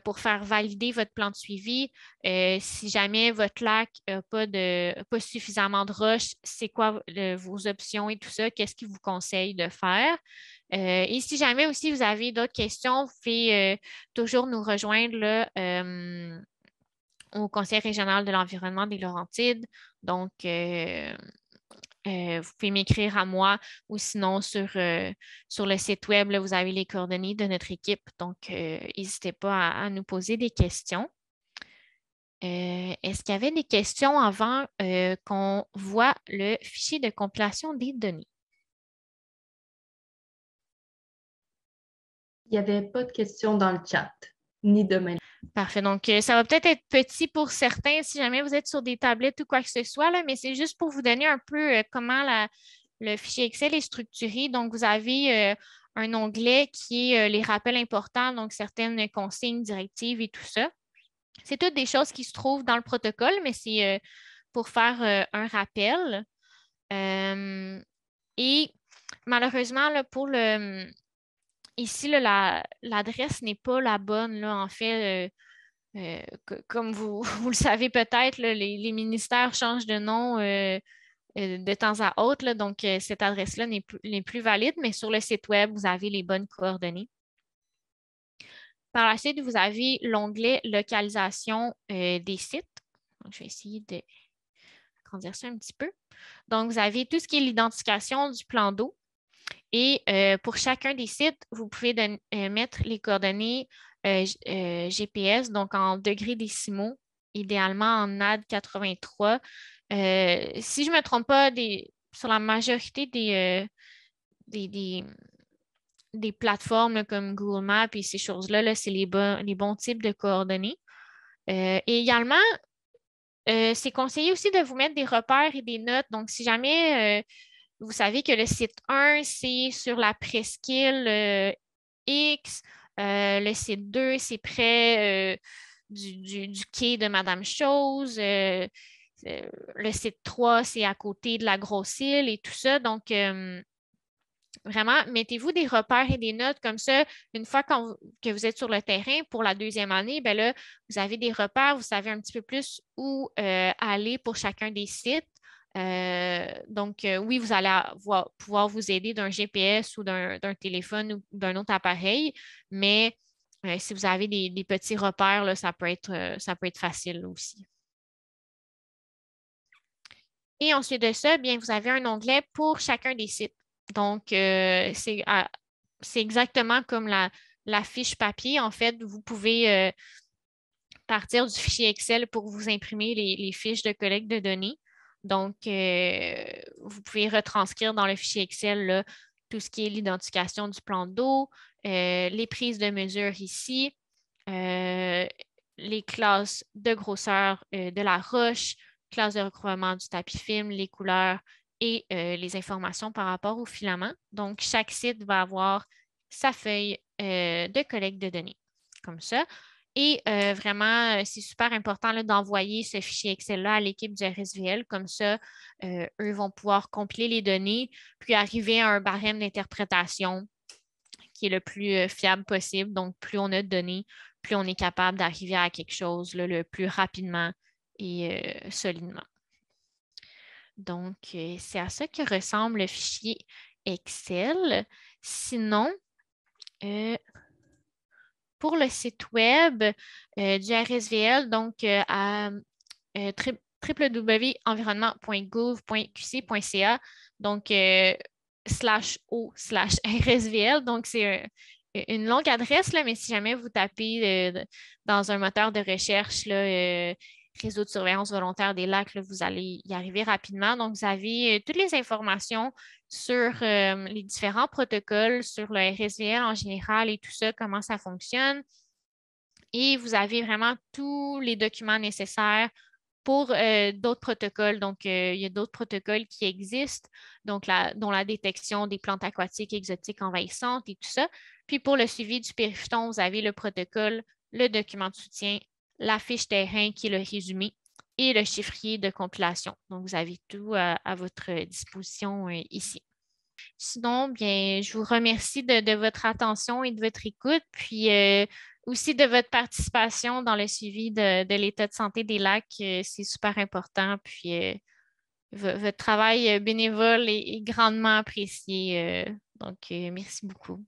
pour faire valider votre plan de suivi. Si jamais votre lac n'a pas suffisamment de roches, c'est quoi vos options et tout ça, qu'est-ce qu'il vous conseille de faire? Et si jamais aussi vous avez d'autres questions, vous pouvez toujours nous rejoindre là, au Conseil régional de l'environnement des Laurentides. Donc, vous pouvez m'écrire à moi ou sinon sur le site web, là, vous avez les coordonnées de notre équipe. Donc, n'hésitez pas à nous poser des questions. Est-ce qu'il y avait des questions avant qu'on voit le fichier de compilation des données? Il n'y avait pas de questions dans le chat, ni de mail. Parfait. Donc, ça va peut-être être petit pour certains si jamais vous êtes sur des tablettes ou quoi que ce soit, là, mais c'est juste pour vous donner un peu comment le fichier Excel est structuré. Donc, vous avez un onglet qui est les rappels importants, donc certaines consignes, directives et tout ça. C'est toutes des choses qui se trouvent dans le protocole, mais c'est pour faire un rappel. Et malheureusement, là, pour ici, l'adresse n'est pas la bonne. Là, en fait, comme vous le savez peut-être, là, les ministères changent de nom de temps à autre. Là, donc, cette adresse-là n'est plus valide, mais sur le site Web, vous avez les bonnes coordonnées. Par la suite, vous avez l'onglet localisation des sites. Donc, je vais essayer de grandir ça un petit peu. Donc, vous avez tout ce qui est l'identification du plan d'eau. Et pour chacun des sites, vous pouvez mettre les coordonnées GPS, donc en degrés décimaux, idéalement en NAD 83. Si je ne me trompe pas, sur la majorité des plateformes là, comme Google Maps et ces choses-là, là, c'est les bons types de coordonnées. Et également, c'est conseillé aussi de vous mettre des repères et des notes. Donc, si jamais vous savez que le site 1, c'est sur la presqu'île X, le site 2, c'est près du quai de Madame Chose, le site 3, c'est à côté de la grosse île et tout ça. Donc, vraiment, mettez-vous des repères et des notes comme ça. Une fois que vous êtes sur le terrain pour la deuxième année, ben là, vous avez des repères, vous savez un petit peu plus où aller pour chacun des sites. Donc, oui, vous allez pouvoir vous aider d'un GPS ou d'un téléphone ou d'un autre appareil, mais si vous avez des petits repères, là, ça peut être facile aussi. Et ensuite de ça, bien, vous avez un onglet pour chacun des sites. Donc, c'est exactement comme la fiche papier. En fait, vous pouvez partir du fichier Excel pour vous imprimer les fiches de collecte de données. Donc, vous pouvez retranscrire dans le fichier Excel là, tout ce qui est l'identification du plan d'eau, les prises de mesure ici, les classes de grosseur de la roche, classe de recouvrement du tapis film, les couleurs et les informations par rapport au filament. Donc, chaque site va avoir sa feuille de collecte de données, comme ça. Et vraiment, c'est super important d'envoyer ce fichier Excel-là à l'équipe du RSVL. Comme ça, eux vont pouvoir compiler les données, puis arriver à un barème d'interprétation qui est le plus fiable possible. Donc, plus on a de données, plus on est capable d'arriver à quelque chose là, le plus rapidement et solidement. Donc, c'est à ça que ressemble le fichier Excel. Sinon, pour le site web du RSVL, donc à www.environnement.gouv.qc.ca, donc /o/RSVL. Donc, c'est une longue adresse, là, mais si jamais vous tapez dans un moteur de recherche, là, réseau de surveillance volontaire des lacs, là, vous allez y arriver rapidement. Donc, vous avez toutes les informations sur les différents protocoles, sur le RSVL en général et tout ça, comment ça fonctionne. Et vous avez vraiment tous les documents nécessaires pour d'autres protocoles. Donc, il y a d'autres protocoles qui existent, donc dont la détection des plantes aquatiques exotiques envahissantes et tout ça. Puis, pour le suivi du périphyton, vous avez le protocole, le document de soutien, la fiche terrain qui est le résumé et le chiffrier de compilation. Donc, vous avez tout à votre disposition ici. Sinon, bien, je vous remercie de votre attention et de votre écoute, puis aussi de votre participation dans le suivi de l'état de santé des lacs. C'est super important, puis votre travail bénévole est grandement apprécié. Donc, merci beaucoup.